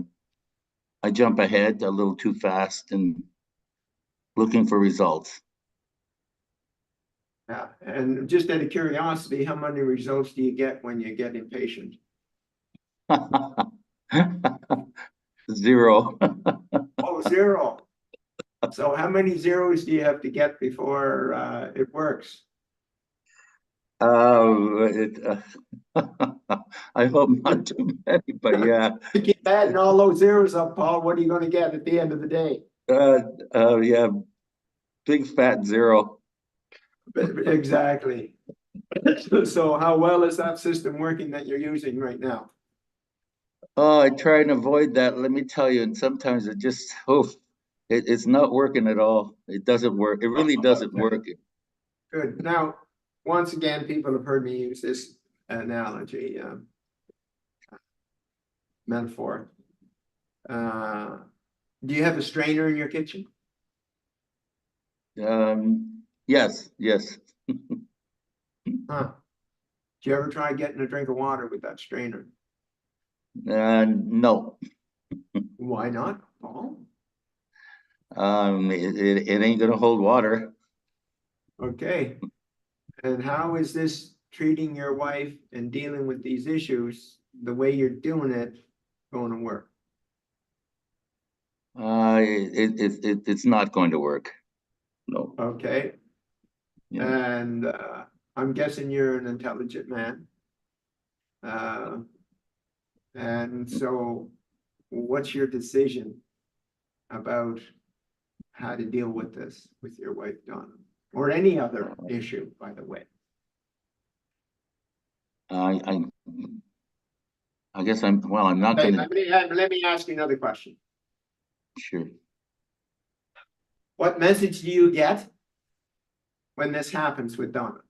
jump ahead a little too fast and looking for results. Yeah, and just out of curiosity, how many results do you get when you get impatient? 0. Oh, 0. So how many zeros do you have to get before it works? I hope not too many, but yeah. Keep adding all those zeros up, Paul. What are you going to get at the end of the day? Yeah, big fat 0. Exactly. So how well is that system working that you're using right now? Oh, I try and avoid that, let me tell you, and sometimes it just, it's not working at all. It doesn't work. It really doesn't work. Good. Now, once again, people have heard me use this analogy, metaphor. Do you have a strainer in your kitchen? Yes. Huh. Did you ever try getting a drink of water with that strainer? No. Why not, Paul? It ain't gonna hold water. Okay. And how is this treating your wife and dealing with these issues, the way you're doing it, going to work? It's not going to work. No. Okay. Yeah. And I'm guessing you're an intelligent man. And so what's your decision about how to deal with this with your wife, Donna, or any other issue, by the way? I guess I'm not Hey, gonna. let me ask you another question. Sure. What message do you get when this happens with Donna?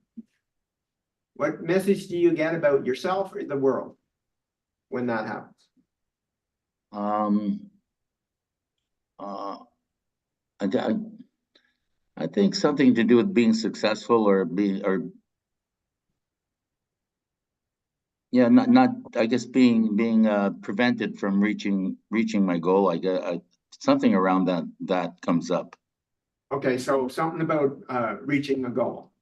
What message do you get about yourself or the world when that happens? I think something to do with being successful, or not I guess being prevented from reaching my goal. I guess something around that comes up. Okay, so something about reaching a goal.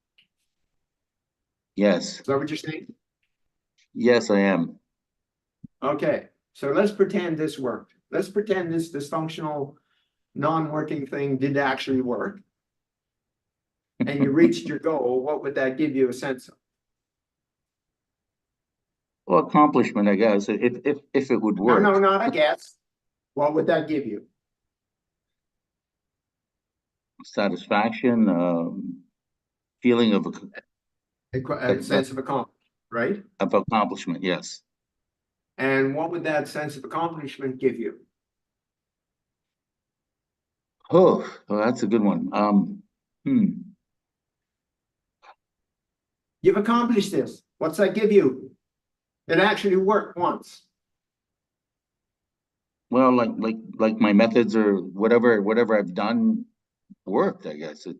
Yes. Is that what you're saying? Yes, I am. Okay, so let's pretend this worked. Let's pretend this dysfunctional, non-working thing did actually work. and you reached your goal, what would that give you a sense of? Well, accomplishment, I guess, if it would No, work. no, not a guess. What would that give you? Satisfaction, feeling A sense of accomplishment, right? of accomplishment, yes. And what would that sense of accomplishment give you? Oh, well, that's a good one. You've accomplished this. What's that give you? It actually worked once. Well, like my methods or whatever I've done worked, I guess. It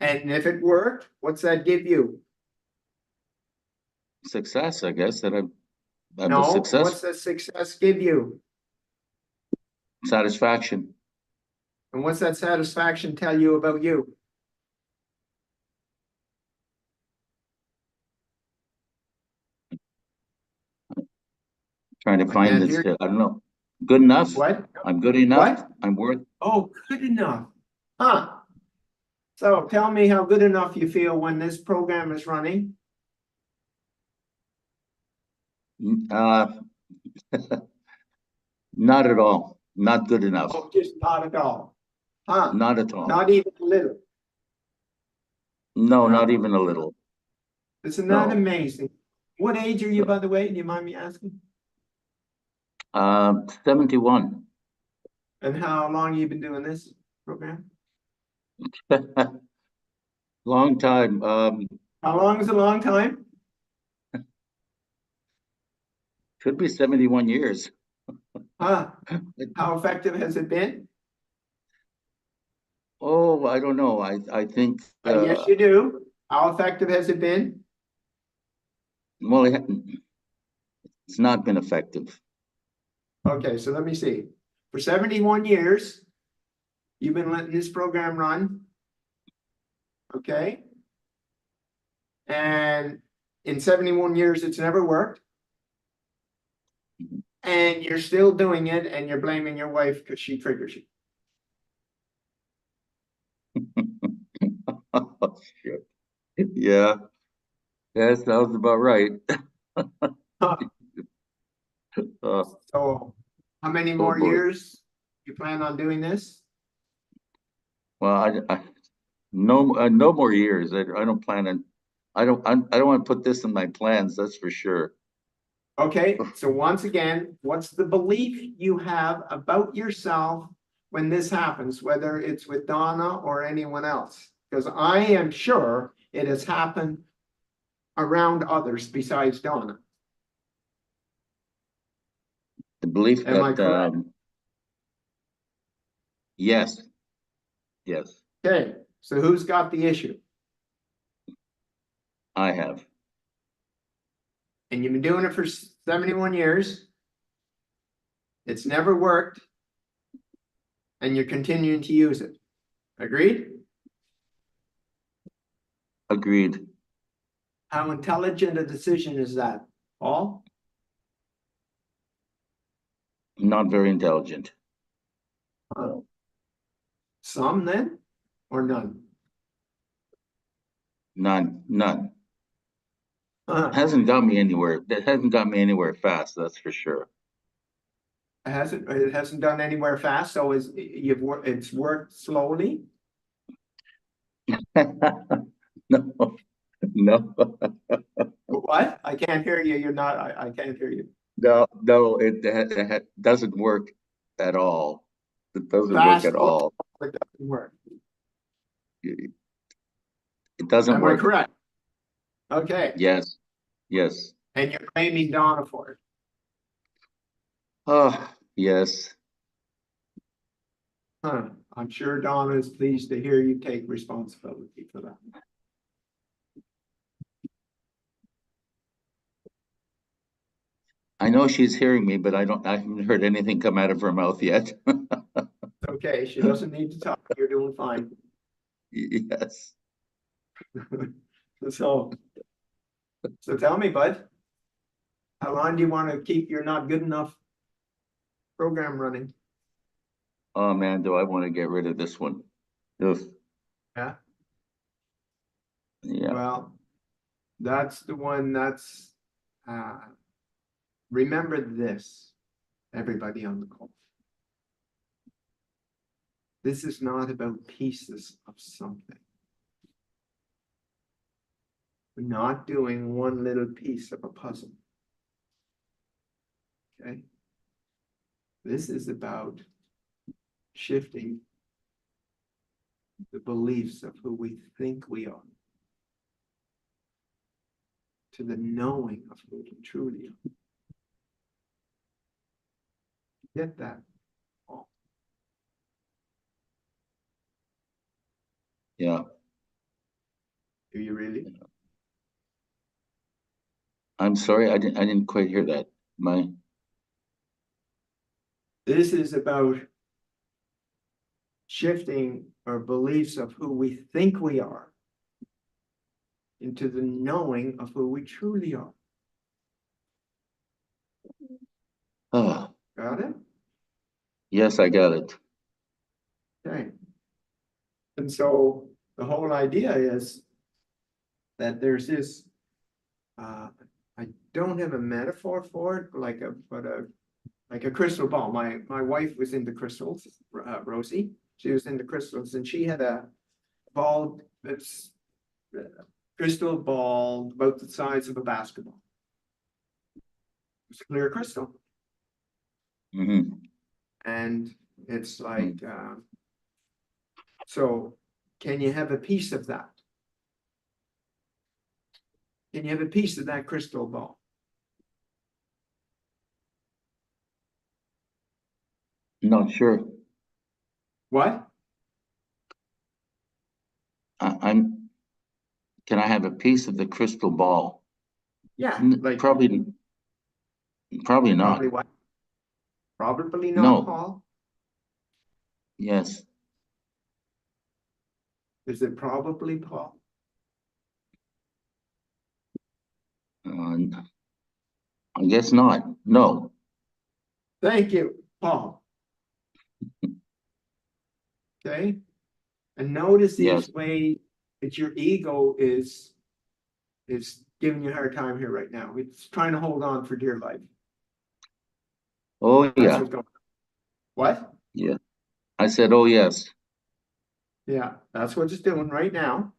And if it worked, what's that give you? success, I guess, that I'm a No, success, what's the success give you? satisfaction. And what's that satisfaction tell you about you? Trying to I find can't this, hear you. I don't know. Good enough. What? I'm good enough. What? I'm worth. Oh, good enough. Huh? So tell me how good enough you feel when this program is running. Uh, not at all. Not good enough. Oh, just not at all. Huh? Not at all. Not even a little. No, not even a little. Isn't that No. amazing? What age are you, by the way? Do you mind me asking? 71. And how long you been doing this program? Long time. How long is a long time? Could be 71 years. Huh? How effective has it been? Oh, I don't know. I think Yes, you do. How effective has it been? well, it's not been effective. Okay, so let me see. For 71 years, you've been letting this program run. Okay. And in 71 years, it's never worked. And you're still doing it, and you're blaming your wife because she triggers you. Oh, shit. Yeah. That sounds about right. Huh. Uh, So how many Oh, more boy. years you plan on doing this? well, no more years. I don't plan on. I don't want to put this in my plans. That's for sure. Okay, so once again, what's the belief you have about yourself when this happens, whether it's with Donna or anyone else? Because I am sure it has happened around others besides Donna. The belief Am I that correct? yes, yes, Okay, so who's got the issue? I have. And you've been doing it for 71 years. It's never worked. And you're continuing to use it. Agreed? Agreed. How intelligent a decision is that, Paul? Not very intelligent. Some then, or none? None. Uh, Hasn't got me anywhere. That hasn't got me anywhere fast. That's for sure. it hasn't done anywhere fast, so it's worked slowly. No, no, What? I can't hear you. You're not, I can't hear you. no. It doesn't work at all. It doesn't work Fast, at all. it doesn't work. It doesn't Am I work. correct? Okay, Yes, yes. and you're blaming Donna for it. Oh, yes. Huh, I'm sure Donna is pleased to hear you take responsibility for that. I know she's hearing me, but I haven't heard anything come out of her mouth yet. Okay, she doesn't need to talk. You're doing fine. Yes. So tell me, bud, how long do you want to keep your not good enough program running? Oh man, do I want to get rid of this one? Ugh. Yeah. Yeah. Well, that's the one that's, remember this, everybody on the call. This is not about pieces of something. We're not doing one little piece of a puzzle. Okay? This is about shifting the beliefs of who we think we are to the knowing of who we truly are. Get that? Oh, Yeah. do you really? I'm sorry, I didn't quite hear that. This is about shifting our beliefs of who we think we are into the knowing of who we truly are. Oh, Got it? yes, I got it. Okay. And so the whole idea is that there's this, I don't have a metaphor for it, like a crystal ball. My wife was into crystals, Rosie. She was into crystals, and she had a ball that's crystal ball about the size of a basketball. It's clear crystal. Mm-hmm. And it's like, so can you have a piece of that? Can you have a piece of that crystal ball? Not sure. What? Can I have a piece of the crystal ball? Yeah, like Probably not. probably what? Probably not, No. Paul. Yes. Is it probably, Paul? I guess not. No. Thank you, Paul. Okay. And notice Yes. each way that your ego is giving you a hard time here right now. It's trying to hold on for dear life. Oh, That's yeah. what's going on. What? Yeah. I said, oh, yes. Yeah, that's what it's doing right now.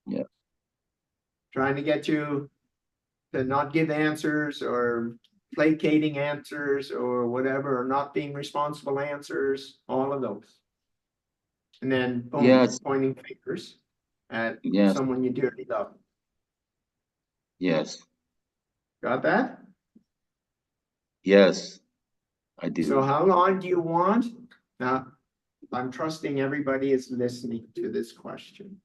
Yeah. Trying to get you to not give answers or placating answers or whatever, or not being responsible answers, all of those. And then boom, Yes. pointing fingers at Yes. someone you dearly love. Yes. Got that? Yes, I do. So how long do you want? Now, I'm trusting everybody is listening to this question.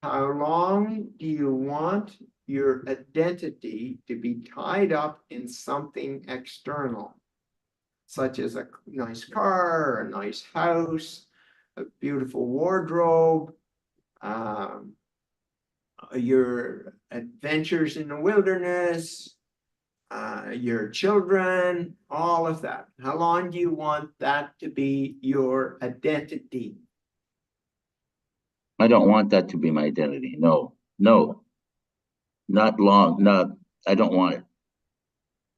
How long do you want your identity to be tied up in something external, such as a nice car, a nice house, a beautiful wardrobe, your adventures in the wilderness, your children, all of that? How long do you want that to be your identity? I don't want that to be my identity. No, no, not long. No, I don't want it.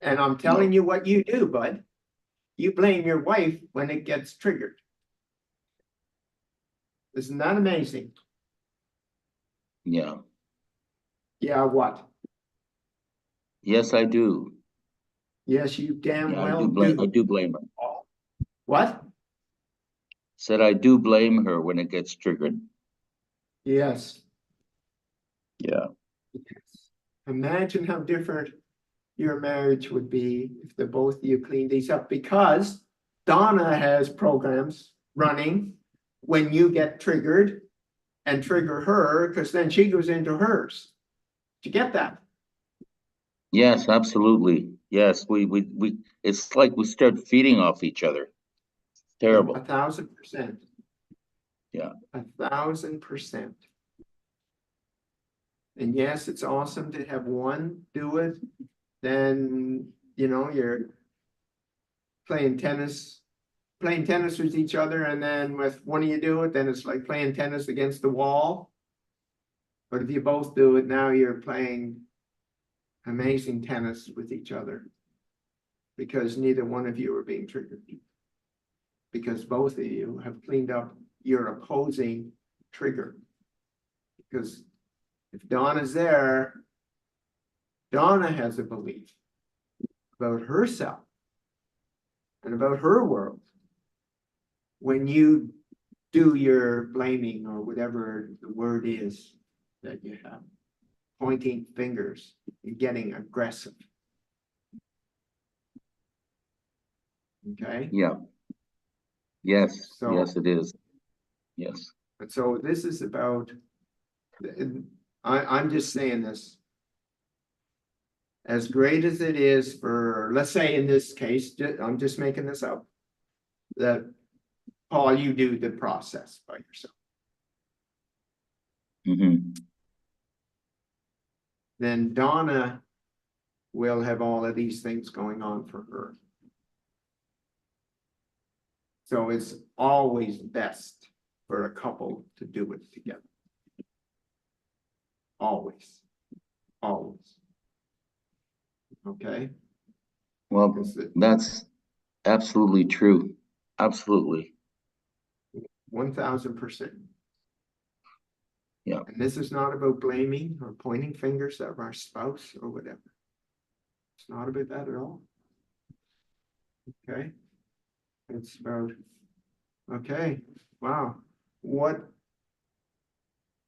And I'm telling you what you do, bud. You blame your wife when it gets triggered. Isn't that amazing? Yeah. Yeah, what? Yes, I do. Yes, you damn Yeah, well I do blame her. What? Said I do blame her when it gets triggered. Yes. Yeah. Imagine how different your marriage would be if the both of you cleaned these up, because Donna has programs running when you get triggered and trigger her, because then she goes into hers. Did you get that? Yes, absolutely. Yes, we it's like we start feeding off each other. Terrible. 1,000%. Yeah. 1,000%. And yes, it's awesome to have one do it. Then, you know, you're playing tennis with each other. And then with one of you do it, then it's like playing tennis against the wall. But if you both do it, now you're playing amazing tennis with each other because neither one of you are being triggered. Because both of you have cleaned up your opposing trigger. Because if Donna's there, Donna has a belief about herself and about her world. When you do your blaming or whatever the word is that you have, pointing fingers and getting aggressive. Okay? Yeah. Yes, So, yes, it is. Yes. and so this is about, I'm just saying this. As great as it is for, let's say in this case, I'm just making this up, that Paul, you do the process by yourself. Mm-hmm. Then Donna will have all of these things going on for her. So it's always best for a couple to do it together. Always. Always. Okay? Well, Because that's absolutely true. Absolutely. 1000%. Yeah. And this is not about blaming or pointing fingers at our spouse or whatever. It's not about that at all. Okay? It's about, okay, wow, what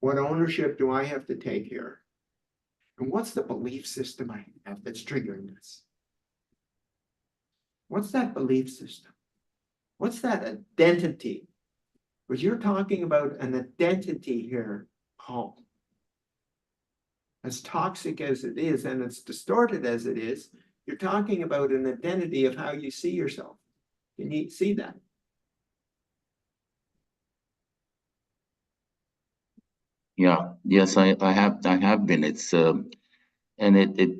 ownership do I have to take here? And what's the belief system I have that's triggering this? What's that belief system? What's that identity? Because you're talking about an identity here, Paul. As toxic as it is and as distorted as it is, you're talking about an identity of how you see yourself. Can you see that? Yeah. Yes, I have been. It's and it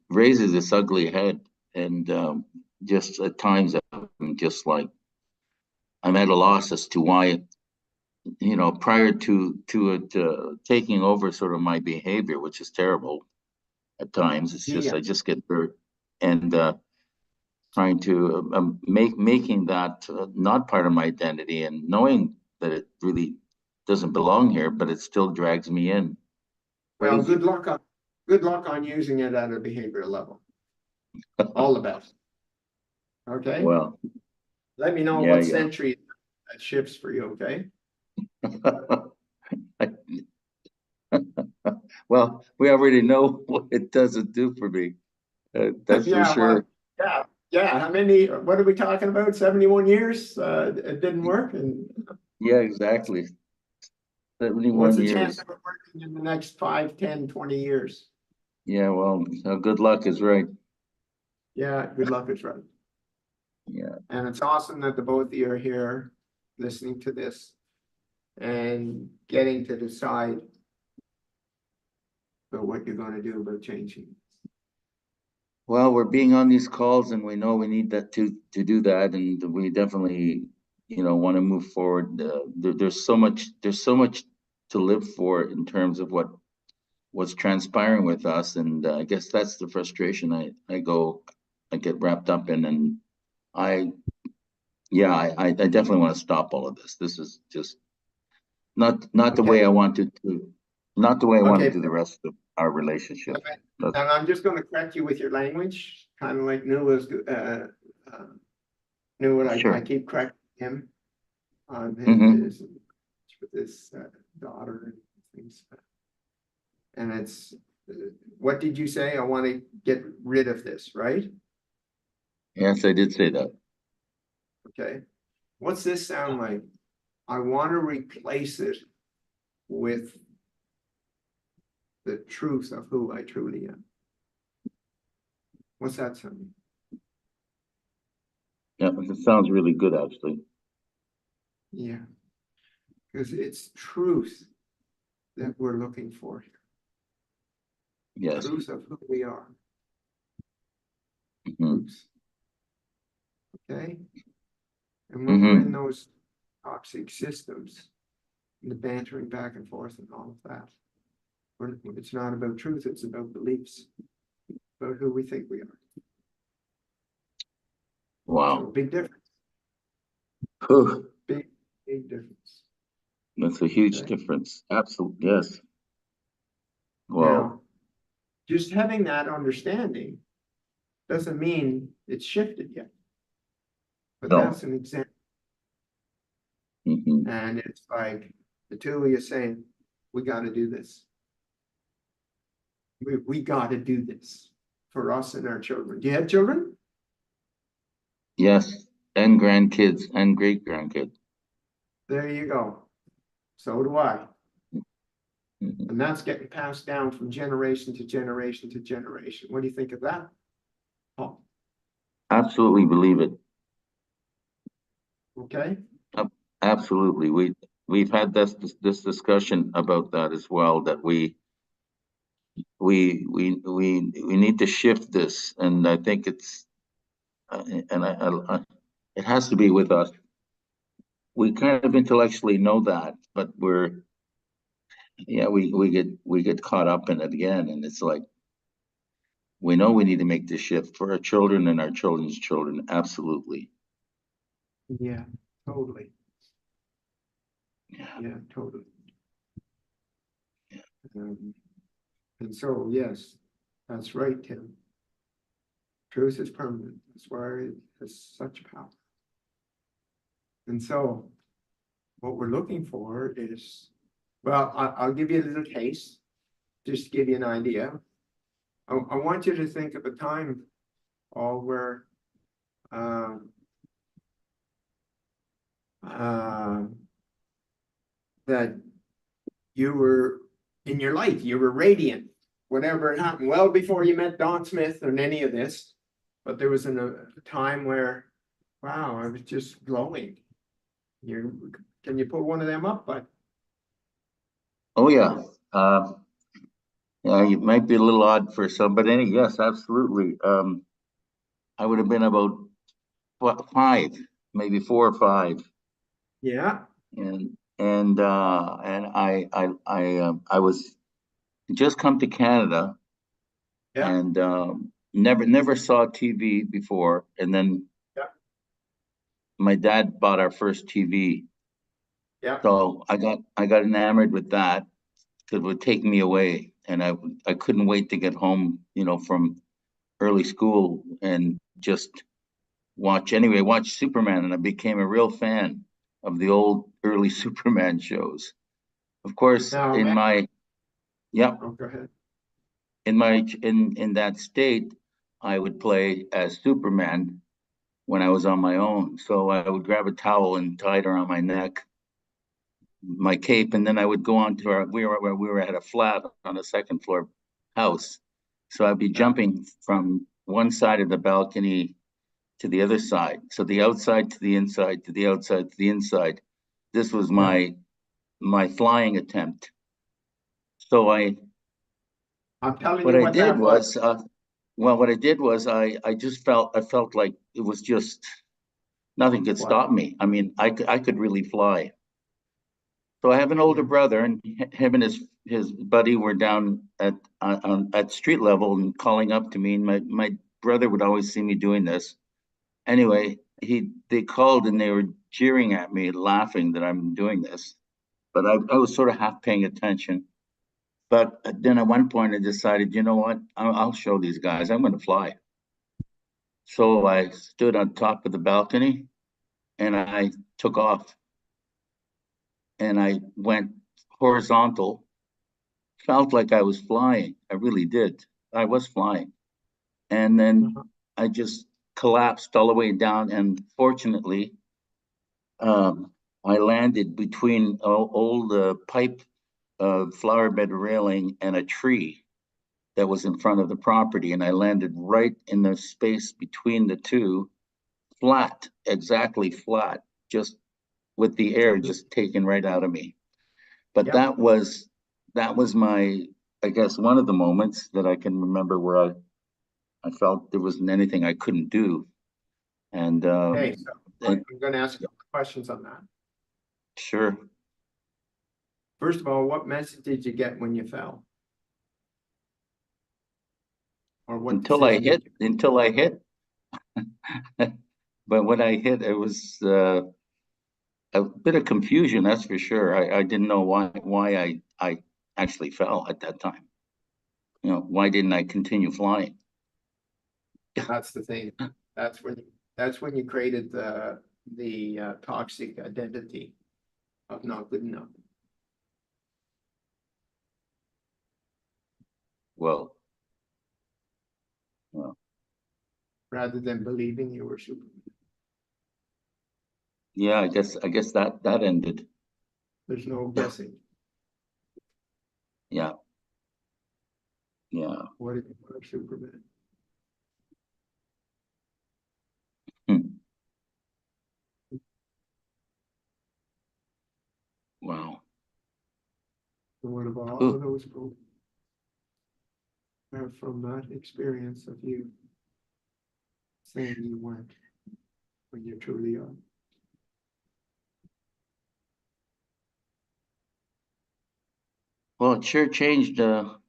raises its ugly head, and just at times I'm just like I'm at a loss as to why, prior to it taking over sort of my behavior, which is terrible at times. It's just Yeah. I just get hurt, and trying to making that not part of my identity, and knowing that it really doesn't belong here, but it still drags me in. Well, Crazy. good luck on using it at a behavioral level. All the best. Okay? Well, Let me know yeah, what yeah. century that shifts for you, okay? Well, we already know what it doesn't do for me. That's for Yeah, sure. well, yeah. How many, what are we talking about? 71 years? It didn't work, and Yeah, exactly. what's 71 the chance years. of it working in the next 5, 10, 20 years? Yeah, well, good luck is right. Yeah, good luck is right. Yeah. And it's awesome that the both of you are here listening to this and getting to decide about what you're going to do about changing. Well, we're being on these calls, and we know we need that to do that, and we definitely, want to move forward. There's so much to live for in terms of what's transpiring with us, and I guess that's the frustration I get wrapped up in, and I definitely want to stop all of this. This is just not the way I wanted to, not the way I want to Okay. do the rest of our relationship. Okay. And I'm just going to correct you with your language, kind of like New was knew what Sure. I keep correcting him on his with his daughter and things. And it's what did you say? I want to get rid of this, right? Yes, I did say that. Okay. What's this sound like? I want to replace it with the truth of who I truly am. What's that sound? Yeah, it sounds really good, actually. Yeah. Because it's truth that we're looking for here. Yes. Truth of who we are. Mhm. Truth. Okay. And when we're in those toxic systems, and the bantering back and forth and all of that. It's not about truth, it's about beliefs, about who we think we are. So Wow. big difference, Whew. big difference. That's a huge Okay. difference. Absolutely. Yes. Wow. Now, just having that understanding doesn't mean it's shifted yet. But No. that's an example. Mhm. And it's like the two of you saying, we got to do this. We got to do this for us and our children. Do you have children? Yes. And grandkids and great grandkids. There you go. So do I. Mhm. And that's getting passed down from generation to generation to generation. What do you think of that? Oh, Absolutely believe it. okay. Absolutely. We've had this discussion about that as well, that we need to shift this, and I think it's and I it has to be with us. We kind of intellectually know that, but we get caught up in it again, and it's like we know we need to make this shift for our children and our children's children. Absolutely. Yeah, totally. Yeah. Yeah, totally. And so, yes, that's right, Tim. Truth is permanent. That's why it has such power. And so, what we're looking for is, well, I'll give you a little taste, just to give you an idea. I want you to think of a time all where that you were in your light, you were radiant, whatever it happened, well before you met Don Smith or any of this, but there was a time where, wow, I was just glowing. Can you pull one of them up, bud? Oh yeah. Yeah, it might be a little odd for some, but yes, absolutely. I would have been about five, maybe 4 or 5, Yeah, I was just come to Canada yeah, and never saw TV before, and then yeah, my dad bought our first TV, yeah, so I got enamored with that because it would take me away, and I couldn't wait to get home, from early school and just watch Superman, and I became a real fan of the old early Superman shows. Of course, now, in my yeah, oh, go ahead. in that state, I would play as Superman when I was on my own. So I would grab a towel and tie it around my neck, my cape, and then I would go on to we were at a flat on a second floor house. So I'd be jumping from one side of the balcony to the other side. So the outside to the inside, to the outside to the inside. This was Yeah. my flying attempt. So I'm telling what you I what did that was. was what I did was I just felt like it was just nothing could What? stop me. I mean, I could really fly. So I have an older Yeah. brother, and him and his buddy were down at street level and calling up to me. And my brother would always see me doing this. Anyway, they called and they were jeering at me, laughing that I'm doing this. But I was sort of half paying attention. But then at one point I decided, you know what? I'll show these guys. I'm going to fly. So I stood on top of the balcony and I took off and I went horizontal. Felt like I was flying. I really did. I was flying. And then Uh-huh. I just collapsed all the way down. And fortunately, I landed between old pipe flower bed railing and a tree that was in front of the property. And I landed right in the space between the two, flat, exactly flat, just with the air just taken right out of me. But Yeah. that was my, I guess, one of the moments that I can remember where I felt there wasn't anything I couldn't do. And Okay, so I'm going to ask you questions on that. sure. First of all, what message did you get when you fell? Or what until I decision hit, until I hit. But when I hit, it was a bit of confusion, that's for sure. I didn't know why I actually fell at that time. You know, why didn't I continue flying? That's the thing. That's when you created the toxic identity of not good enough. Well, Rather than believing you were Superman. yeah, I guess that ended. There's no guessing. Yeah. Yeah. What if you were Superman? Hmm. Wow. And what about all Ooh. of those people from that experience of you saying you weren't when you truly are? Well, it sure changed how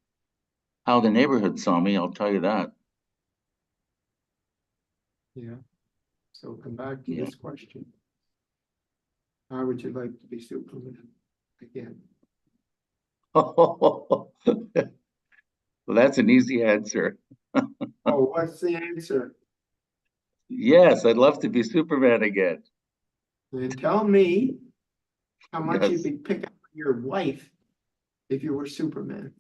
the neighborhood saw me, I'll tell you that. Yeah. So come back to Yeah. this question. How would you like to be Superman again? Well, that's an easy answer. Oh, what's the answer? Yes, I'd love to be Superman again. Then tell me how much Yes. you'd be picking on your wife if you were Superman.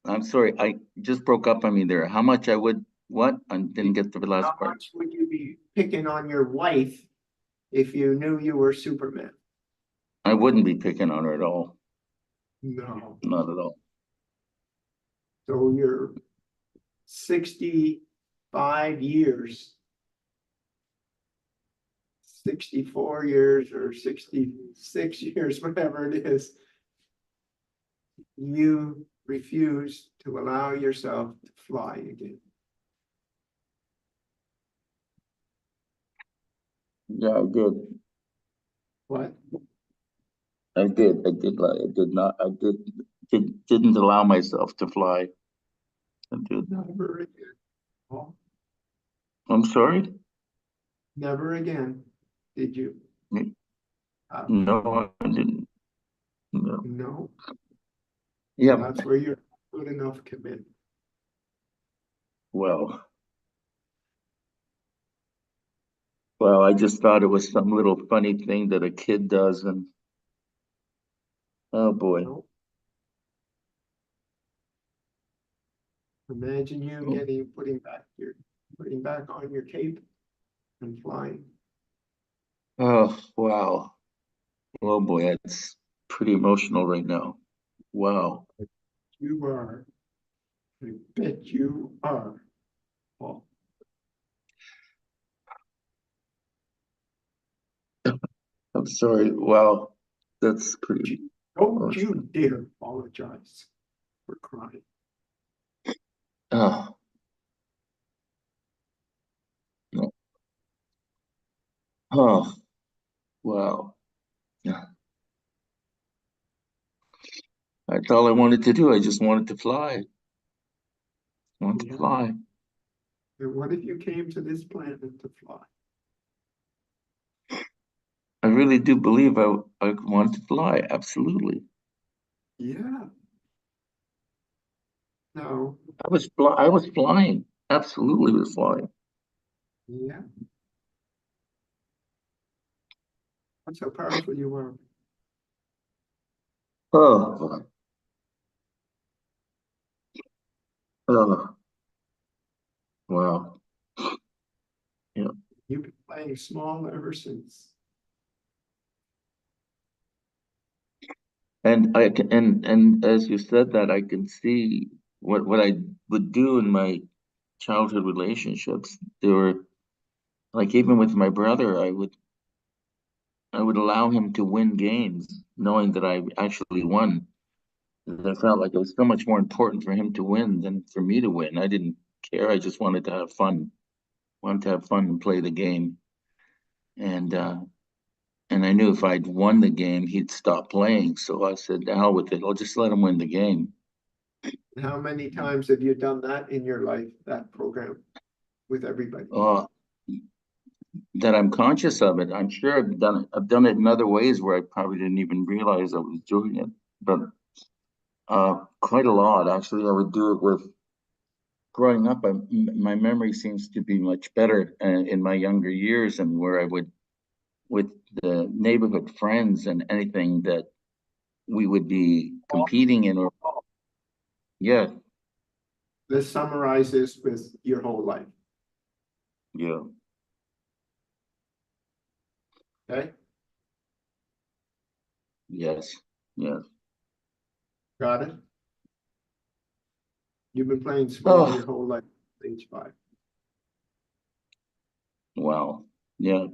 I'm sorry, I just broke up on me there. How much I would, what? I didn't get the last How part. much would you be picking on your wife if you knew you were Superman? I wouldn't be picking on her at all. No. Not at all. So you're 65 years, 64 years or 66 years, whatever it is, you refuse to allow yourself to fly again. Yeah, I did. What? I did. I did lie. I did not. I didn't allow myself to fly. I did. Never again. Oh, I'm sorry? never again. Did you? No, I didn't. No. No. Yeah, That's where you're good enough commitment. well, I just thought it was some little funny thing that a kid does, and oh boy. No. Imagine you putting back on your cape and flying. Oh, wow. Oh boy, it's pretty emotional right now. Wow. You are. I bet you are. Paul. I'm sorry. Wow. That's pretty Don't emotional. you dare apologize for crying. Oh, no. Oh, wow. Yeah. That's all I wanted to do. I just wanted to fly. I wanted to Yeah. fly. And what if you came to this planet to fly? I really do believe I want to fly. Absolutely. Yeah. No. I was flying. Absolutely was flying. Yeah. That's how powerful you are. Oh, oh, wow. Yeah. You've been playing small ever since. And and as you said that, I can see what I would do in my childhood relationships. They were like, even with my brother, I would allow him to win games, knowing that I actually won. I felt like it was so much more important for him to win than for me to win. I didn't care. I just wanted to have fun. Wanted to have fun and play the game. And And I knew if I'd won the game, he'd stop playing. So I said, "To hell with it. I'll just let him win the game." How many times have you done that in your life, that program with everybody? That I'm conscious of it. I'm sure I've done it. I've done it in other ways where I probably didn't even realize I was doing it. But quite a lot, actually. I would do it with growing up. My memory seems to be much better in my younger years, and where I would, with the neighborhood friends and anything that we would be competing in, or yeah, This summarizes with your whole life, yeah. okay? Yes, yes. Got it? You've been playing small Oh, your whole life, age 5. wow. Yeah.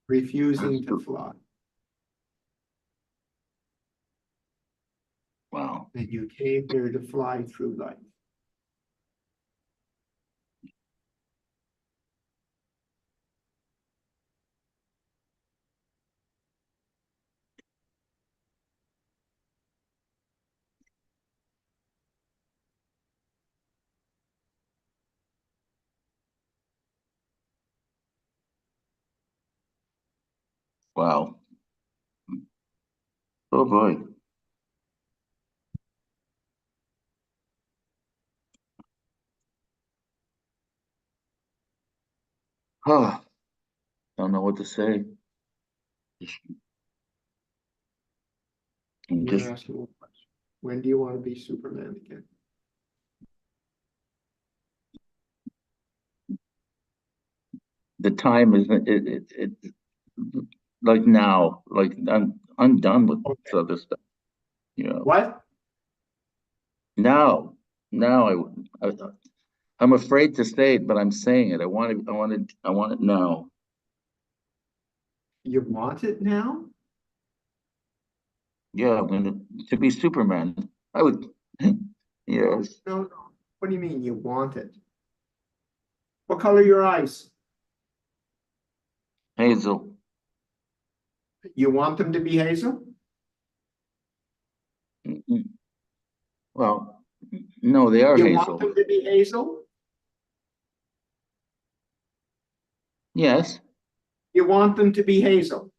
Refusing to fly. Wow. And you came here to fly through life. Wow. Oh boy. Oh, don't know what to say. I'm I'm gonna just ask you one question. When do you want to be Superman again? the time is like now. Like I'm done with this Okay. other stuff. You know. What? Now, now I I'm afraid to say it, but I'm saying it. I want it now. You want it now? Yeah, I'm gonna to be Superman. I would. Yes, No, no. What do you mean you want it? What color are your eyes? Hazel. You want them to be hazel? Mm-mm. Well, no, they are You want hazel. them to be hazel? Yes. You want them to be hazel?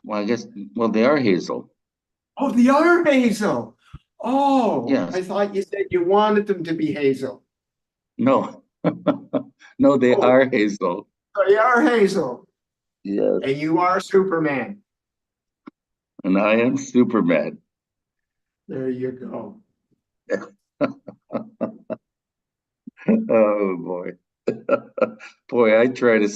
Well, I guess. Well, they are hazel. Oh, they are hazel. Oh, Yes. I thought you said you wanted them to be hazel. No. No, they Oh, are hazel. they are hazel. Yes. And you are Superman. And I am Superman. There you go. Oh boy. Boy, I try to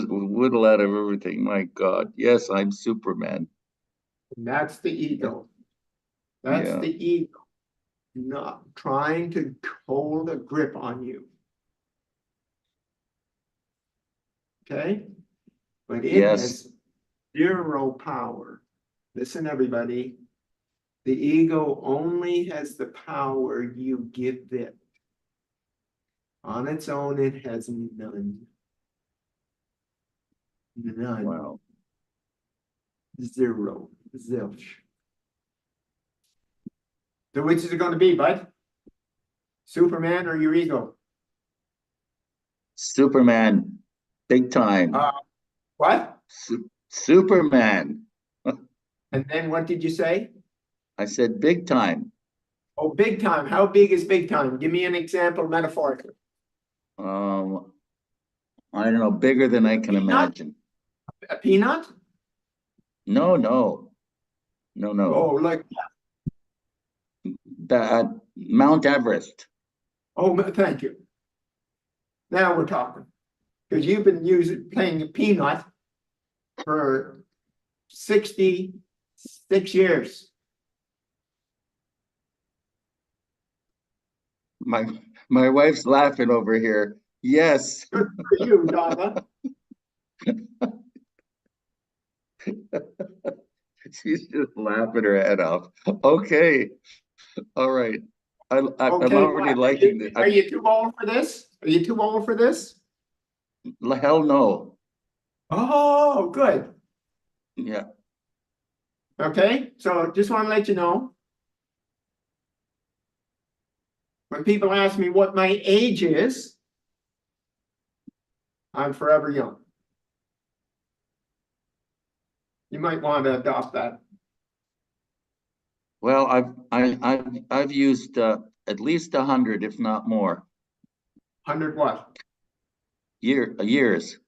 whittle out of everything. My God. Yes, I'm Superman. And that's the ego. That's Yeah. the ego not trying to hold a grip on you. Okay? But it Yes. has zero power. Listen, everybody. The ego only has the power you give it. On its own, it has none. None. Wow. Zero. Zilch. So which is it going to be, bud? Superman or your ego? Superman. Big time. What? Superman. And then what did you say? I said big time. Oh, big time. How big is big time? Give me an example metaphorically. Um, I don't know, bigger than I can Peanut? imagine. A peanut? No, no, no, Oh, no. like, The Mount Everest. oh, thank you. Now we're talking. Because you've been playing a peanut for 66 years. My my wife's laughing over here. Yes. Good for you, Donna. She's just laughing her head off. Okay. All right. I'm Okay, already what? liking it. Are you too old for this? Are you too old for this? Hell no. Oh, good. Yeah. Okay, so just want to let you know. When people ask me what my age is, I'm forever young. You might want to adopt that. Well, I've used at least 100, if not more, 100 what? years.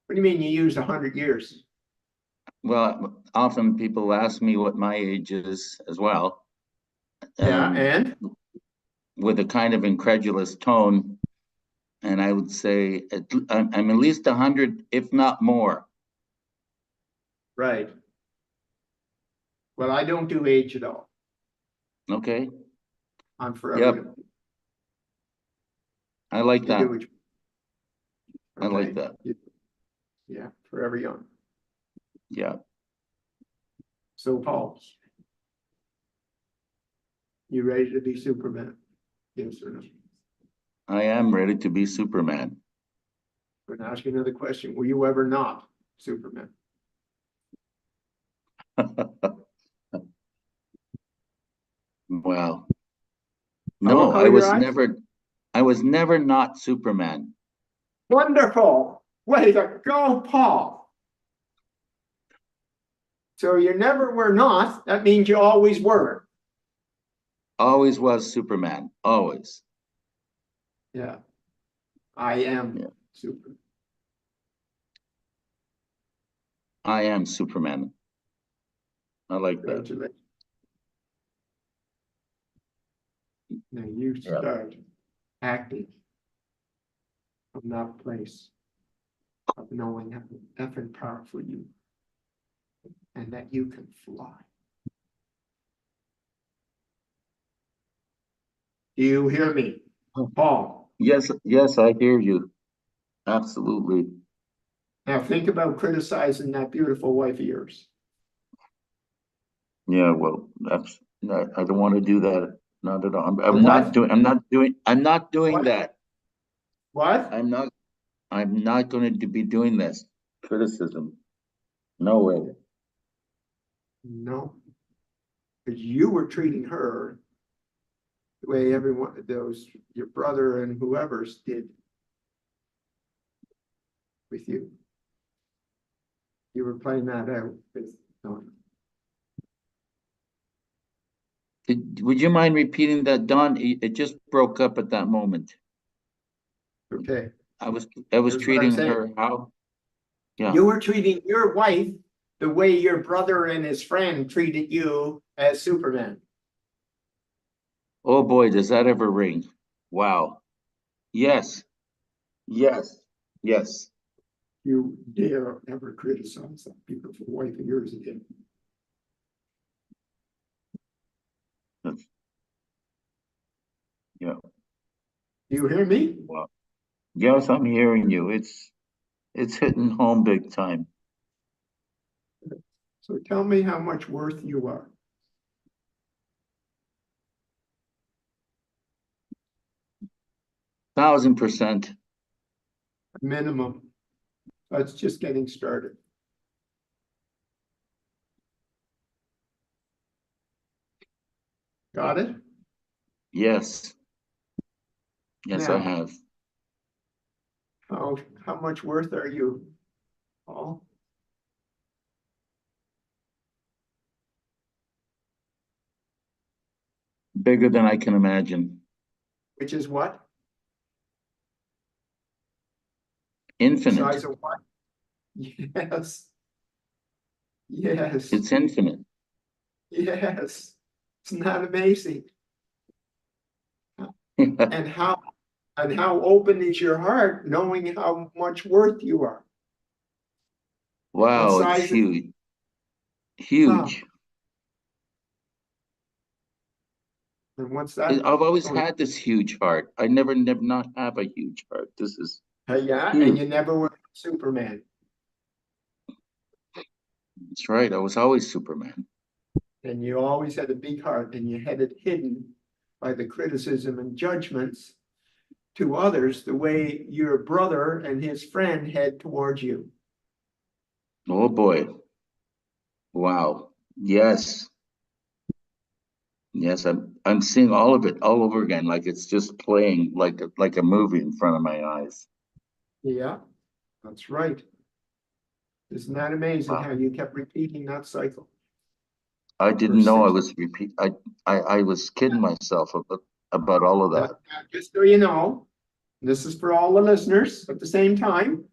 What do you mean you used 100 years? Well, often people ask me what my age is as well. Yeah, and? With a kind of incredulous tone, and I would say I'm at least 100, if not more. Right. Well, I don't do age at all. Okay, I'm forever yep, young. I like You that. do what you- I like Okay. that. Yeah, forever young. Yeah. So, Paul, you ready to be Superman? Yes or no? I am ready to be Superman. I'm going to ask you another question. Were you ever not Superman? Wow. What No, color your eyes? I was never not Superman. Wonderful. Way to go, Paul. So you never were not. That means you always were. Always was Superman. Always. Yeah. I am Yeah. Superman. I am Superman. I like that. Congratulations. Now you Yeah. start acting from that place of knowing how effing powerful you and that you can fly. Do you hear me, Paul? Yes, yes, I hear you. Absolutely. Now think about criticizing that beautiful wife of yours. Yeah, well, that's no, I don't want to do that. Not at all. I'm What? not doing What? that. What? I'm not going to be doing this. Criticism. No way. No, because you were treating her the way everyone, your brother and whoever's did with you. You were playing that out with Don. Would you mind repeating that, Don? It just broke up at that moment. Okay, I was here's what I'm treating saying. her how? Yeah. You were treating your wife the way your brother and his friend treated you as Superman. Oh boy, does that ever ring? Wow. Yes. Yes. Yes. You dare ever criticize that beautiful wife of yours again. Yeah. Do you hear me? Wow. Yes, I'm hearing you. It's hitting home big time. So tell me how much worth you are. 1000%. Minimum. That's just getting started. Got it? Yes. Yes, I Now, have. how much worth are you, Paul? Bigger than I can imagine. Which is what? Infinite. Size of what? Yes. Yes. It's infinite. Yes. Isn't that amazing? And how open is your heart knowing how much worth you are? Wow, What it's size is huge. Huge. and what's that? I've always Oh, had this huge heart. I never not have a huge heart. This is yeah, and huge. you never were Superman. That's right. I was always Superman. And you always had a big heart and you had it hidden by the criticism and judgments to others the way your brother and his friend had towards you. Oh boy. Wow. Yes. Yes, I'm seeing all of it all over again, like it's just playing like a movie in front of my eyes. Yeah, that's right. Isn't that amazing Wow. how you kept repeating that cycle I for didn't know I six? was repeat. I was kidding myself about all of that. Just so you know, this is for all the listeners at the same time.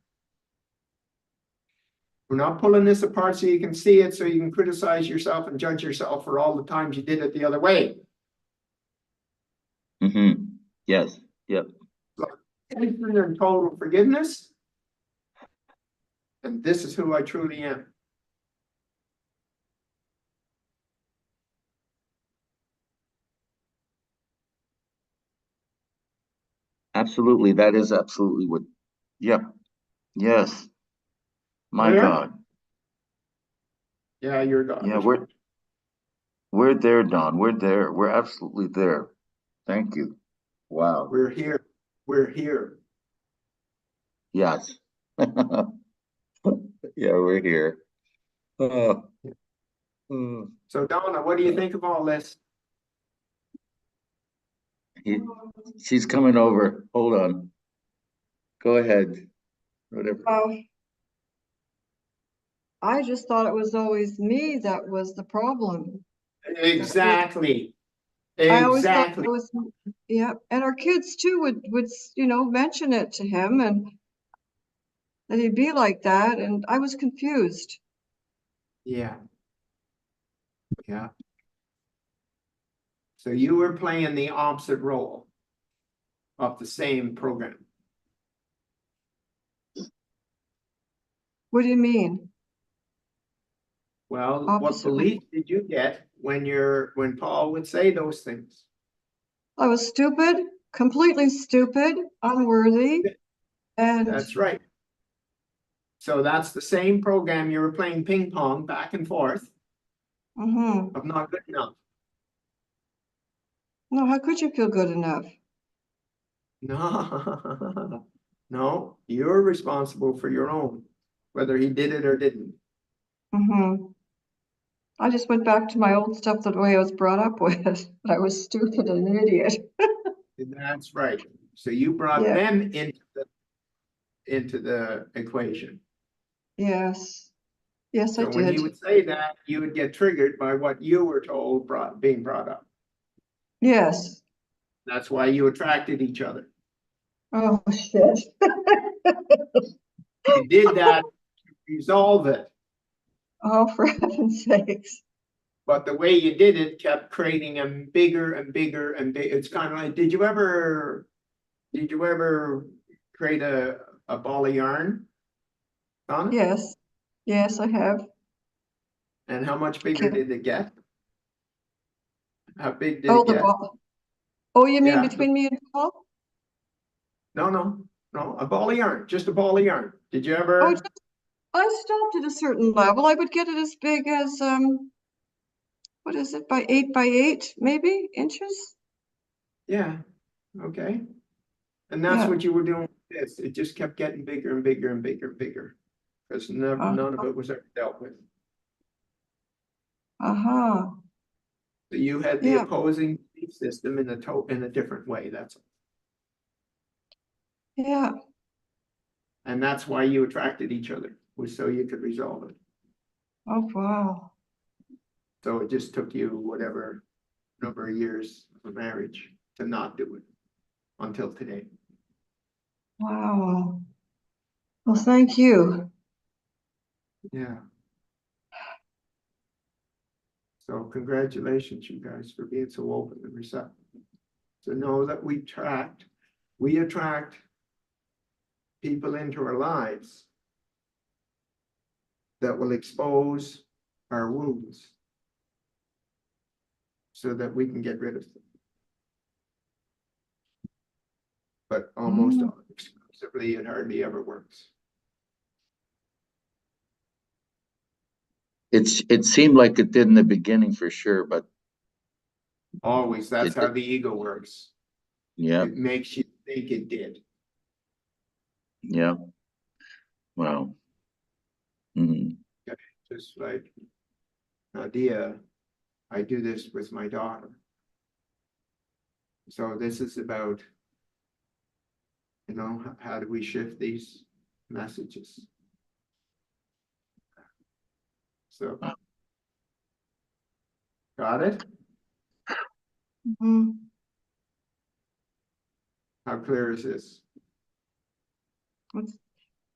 We're not pulling this apart so you can see it, so you can criticize yourself and judge yourself for all the times you did it the other way. Mm-hmm. Yes. Yep. Infinite and total forgiveness. And this is who I truly am. Absolutely. That is absolutely what. Yep. Yes. My Clear? God. Yeah, you're God. Yeah, we're there, Don. We're there. We're absolutely there. Thank you. Wow. We're here. We're here. Yes. Yeah, we're here. Uh, uh, So Donna, what do you think of all this? he- she's coming over. Hold on. Go ahead. Whatever. I just thought it was always me that was the problem. Exactly. I always thought Exactly. it was, yeah, and our kids too would, you know, mention it to him and that he'd be like that, and I was confused. Yeah. Yeah. So you were playing the opposite role of the same program. What do you mean? Well, what Opposite. belief did you get when Paul would say those things? I was stupid, completely stupid, unworthy, and That's right. So that's the same program you were playing ping pong back and forth mhm. of not good enough. No, how could you feel good enough? No, no, you're responsible for your own, whether he did it or didn't. Mhm. I just went back to my old stuff the way I was brought up with. I was stupid and an idiot. That's right. So you brought Yeah, them into the equation. yes. Yes, I So when he did. would say that, you would get triggered by what you were told being brought up. Yes. That's why you attracted each other. Oh, shit. You did that to resolve it, Oh, for heaven's sakes. but the way you did it kept creating them bigger and bigger and big. It's kind of like, did you ever create a ball of yarn? Donna? Yes. Yes, I have. And how much bigger Okay. did it get? How big did Oh, it the get? ball. Oh, you mean Yeah. between me and Paul? No, a ball of yarn, just a ball of yarn. Did you Oh, ever? just, I stopped at a certain level. I would get it as big as, what is it, by 8 by 8, maybe inches? Yeah, okay. And that's Yeah. what you were doing with this. It just kept getting bigger and bigger and bigger and bigger. Because none of it was ever dealt with. Uh-huh. So you had the Yeah. opposing belief system in a different way. That's Yeah. and that's why you attracted each other, was so you could resolve it. Oh, wow. So it just took you whatever number of years of marriage to not do it until today. Wow. Well, thank you. Yeah. So congratulations, you guys, for being so open and receptive. So know that we attract people into our lives that will expose our wounds so that we can get rid of them. But almost Mm. exclusively, it hardly ever works. it seemed like it did in the beginning for sure, but Always, that's it how did. the ego works. Yeah. It makes you think it did. Yeah. Wow. Mhm. Just like Nadia, I do this with my daughter. So this is about, you know, how do we shift these messages? So, got it? Mhm. How clear is this?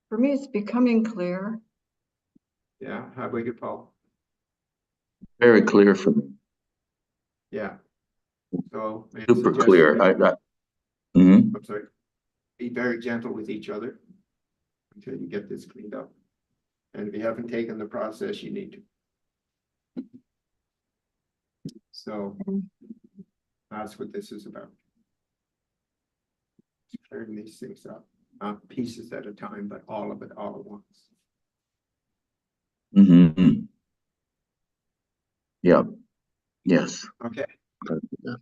For me, it's becoming clear. Yeah, how about you, Paul? Very clear for me. Yeah. So I Super suggest clear. Mhm. I'm sorry. Be very gentle with each other until you get this cleaned up. And if you haven't taken the process, you need to. So that's what this is about. Clearing these things up, not pieces at a time, but all of it all at once. Mhm. Yeah. Yes. Okay.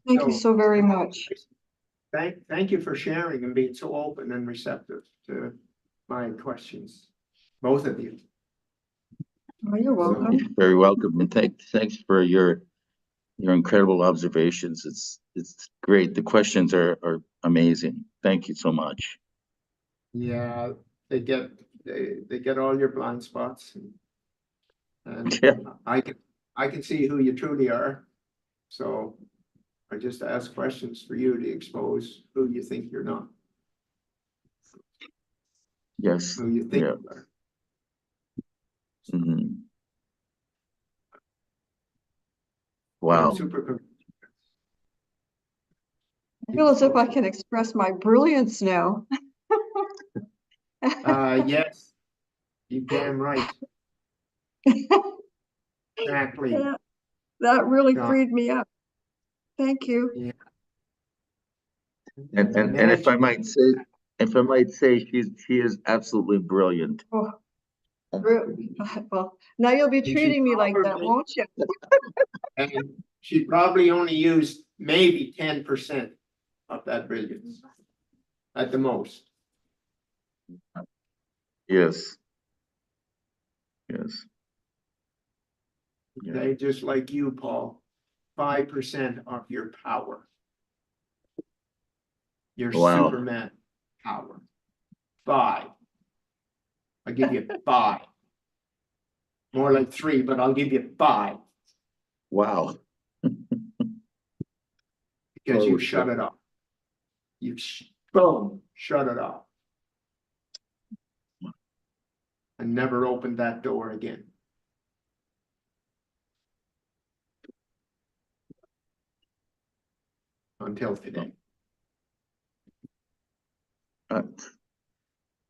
Thank you so very much. Thank you for sharing and being so open and receptive to my questions, both of you. Oh, you're welcome. You're very welcome, and thanks for your incredible observations. It's great. The questions are amazing. Thank you so much. Yeah, they get all your blind spots, and Yeah. I can see who you truly are. So I just ask questions for you to expose who you think you're not, Yes. who you think Yeah. you are. Mhm. I'm Wow. super. I feel as if I can express my brilliance now. Yes, you damn right. Exactly. That really Yeah. freed me up. Thank you. Yeah. And if I might say, she is absolutely brilliant. Oh, well, now you'll be And she treating me like that, probably- won't you? And she probably only used maybe 10% of that brilliance at the most. Yes. Yes. Yeah. Okay, just like you, Paul, 5% of your power. Your Wow. Superman power. 5. I'll give you 5. More like 3, but I'll give you 5 Wow. because Oh, you shut it off. You boom, shut it off. And never opened that door again. Until today.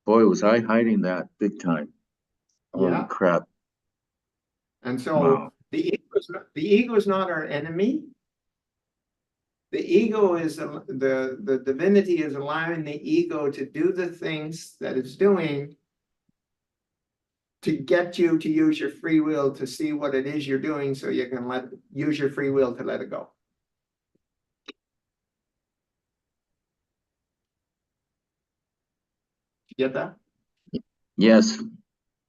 Boy, was I hiding that big time. Holy Yeah. crap. And so Wow. the ego is not our enemy. The ego is the divinity is allowing the ego to do the things that it's doing to get you to use your free will to see what it is you're doing, so you can use your free will to let it go. You get that? Yes.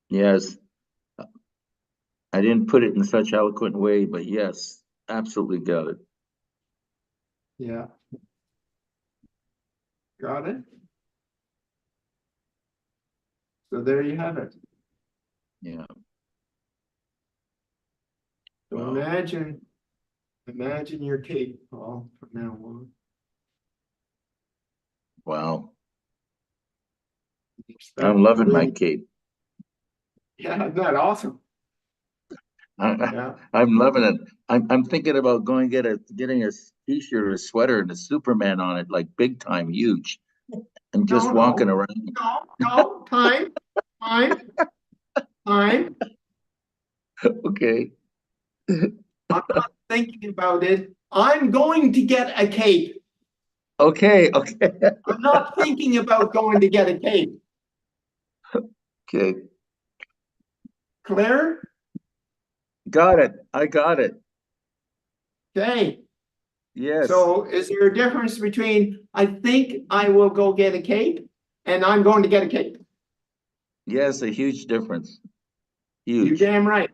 Yes. I didn't put it in such eloquent way, but yes, absolutely got it. Yeah. Got it? So there you have it. Yeah. So Wow. imagine your cape, Paul, from now on. Wow. Expect I'm loving my really- cape. Yeah, isn't that awesome? I, Yeah. I'm loving it. I'm thinking about getting a t-shirt or a sweater and a Superman on it, like big time, huge, and just walking around. No, time. Okay. I'm not thinking about it. I'm going to get a cape. Okay. I'm not thinking about going to get a cape. Okay. Clear? Got it. I got it. Okay. Yes. So is there a difference between I think I will go get a cape and I'm going to get a cape? Yes, a huge difference. You Huge. damn right.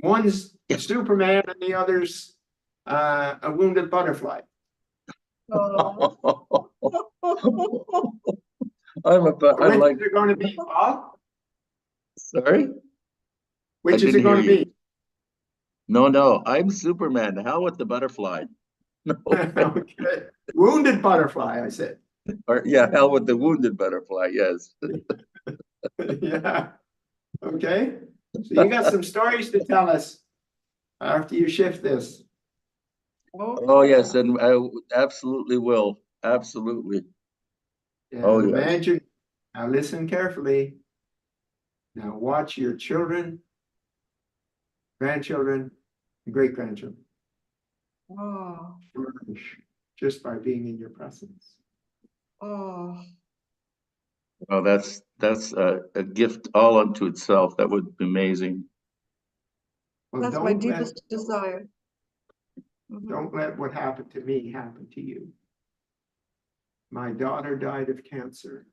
One's Superman and the other's a wounded butterfly. Oh. I Which like, is it going to be, Paul? sorry? Which is didn't it going hear to you. be? No, I'm Superman. The hell with the butterfly. No, Okay. Wounded butterfly, I said. or yeah, hell with the wounded butterfly. Yes. Yeah. Okay. So you got some stories to tell us after you shift this. Oh yes, and I absolutely will. Absolutely. Yeah, Oh yes. imagine. Now listen carefully. Now watch your children, grandchildren, and great-grandchildren Oh, flourish just by being in your presence. oh, Oh, that's a gift all unto itself. That would be amazing. Well, that's my deepest desire. Mhm. don't let what happened to me happen to you. My daughter died of cancer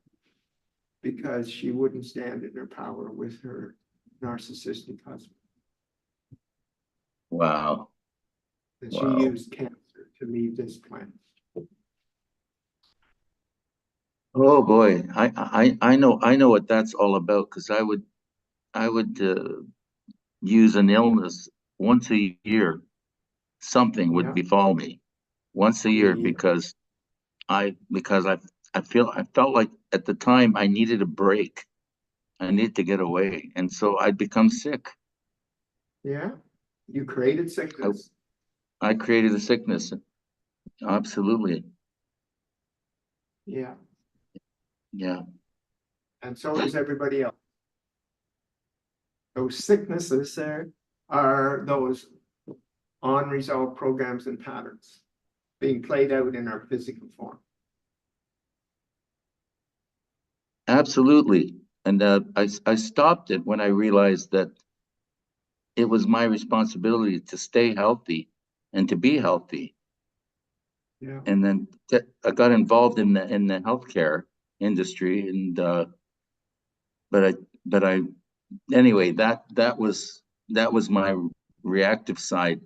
because she wouldn't stand in her power with her narcissistic husband. Wow. And she Wow. used cancer to leave this planet. Oh boy, I know what that's all about because I would use an illness once a year. Something would Yeah. befall me once a year Yeah. because I felt like at the time I needed a break. I needed to get away, and so I'd become sick. Yeah. You created sickness. I created a sickness. Absolutely. Yeah. Yeah. And so does everybody else. Those sicknesses there are those unresolved programs and patterns being played out in our physical form. Absolutely. And I stopped it when I realized that it was my responsibility to stay healthy and to be healthy. Yeah. And then I got involved in the healthcare industry, and but I anyway that was my reactive side,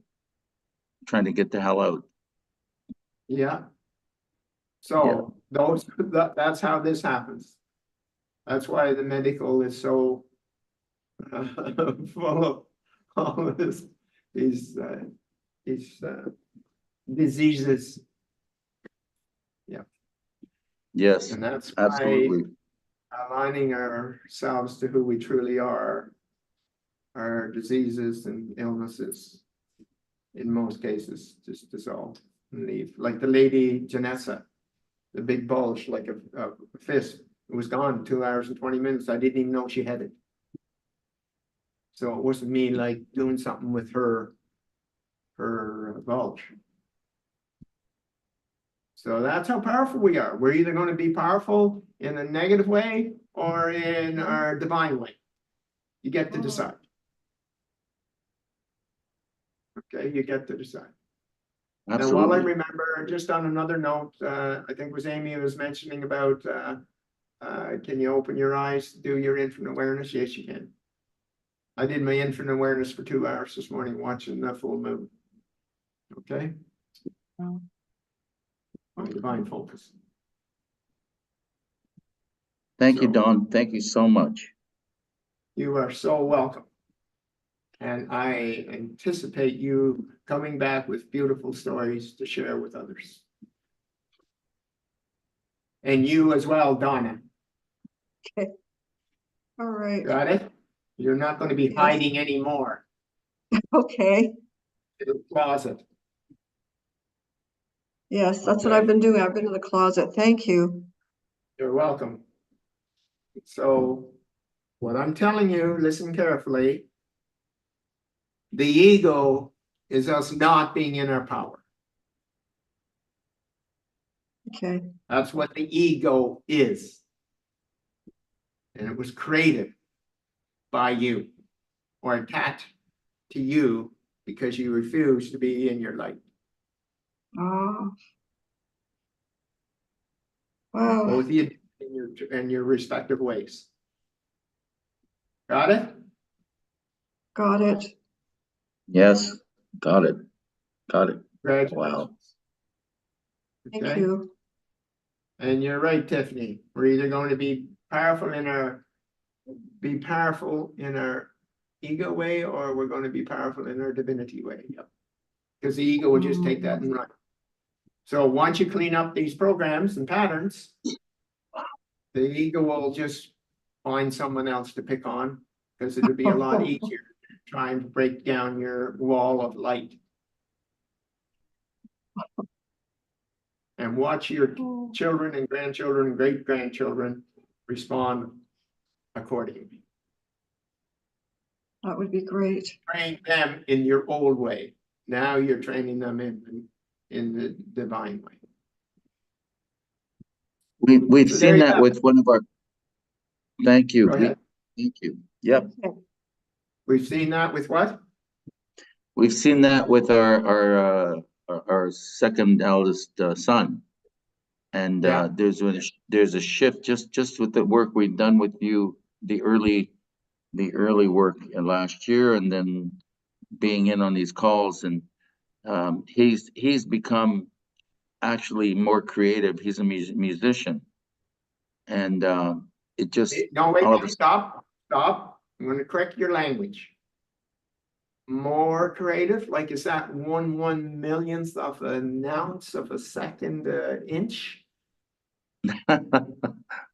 trying to get the hell out. Yeah. Yeah. So that's how this happens. That's why the medical is so full of all of these diseases. Yeah. Yes. And that's why Absolutely. aligning ourselves to who we truly are, our diseases and illnesses, in most cases, just dissolve and leave. Like the lady Janessa, the big bulge, like a fist. It was gone 2 hours and 20 minutes. I didn't even know she had it. So it wasn't me like doing something with her bulge. So that's how powerful we are. We're either going to be powerful in a negative way or in our divine way. You get to decide. Okay, you get to decide. Now, while I Absolutely. remember, just on another note, I think it was Amy who was mentioning about can you open your eyes, do your infinite awareness? Yes, you can. I did my infinite awareness for 2 hours this morning watching the full moon. Okay? My divine focus. Thank you, So- Don. Thank you so much. You are so welcome. And I anticipate you coming back with beautiful stories to share with others. And you as well, Donna. Okay. All right. Got it? You're not going to be Yes. hiding anymore Okay. in the closet. Yes, that's what Okay. I've been doing. I've been in the closet. Thank you. You're welcome. So what I'm telling you, listen carefully. The ego is us not being in our power. Okay. That's what the ego is. And it was created by you or attached to you because you refuse to be in your light. Oh. Wow. Both of you in your respective ways. Got it? Got it. Yes, got it. Got it. Congratulations. Wow. Thank Okay? you. And you're right, Tiffany. We're either going to be powerful in our ego way, or we're going to be powerful in our divinity way. Because the ego will just take that and run. So once you clean up these programs and patterns, the ego will just find someone else to pick on, because it'll be a lot easier trying to break down your wall of light. And watch your children and grandchildren and great-grandchildren respond accordingly. That would be great. Train them in your old way. Now you're training them in the divine way. We've So there seen you that have with one of our, thank you. Go ahead. Thank you. Yep. We've seen that with what? We've seen that with our second eldest son. And Yeah. there's a shift just with the work we've done with you, the early work last year, and then being in on these calls, and he's become actually more creative. He's a musician, and it just No, wait, all of a stop. I'm going to correct your language. More creative, like is that 1/1,000,000th of an ounce of a second inch?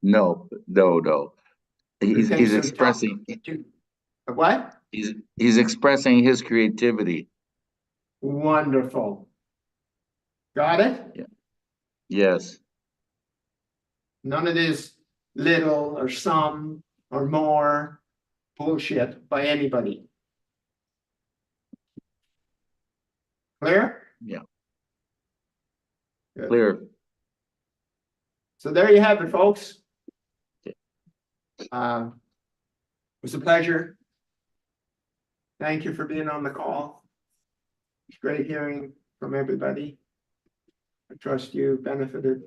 no. He's Okay, he's so expressing what? he's expressing his creativity. Wonderful. Got it? Yeah. Yes. None of this little or some or more bullshit by anybody. Clear? Yeah. Good. Clear. So there you have it, folks. Okay. It was a pleasure. Thank you for being on the call. It's great hearing from everybody. I trust you benefited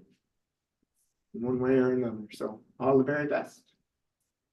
in one way or another. So all the very best.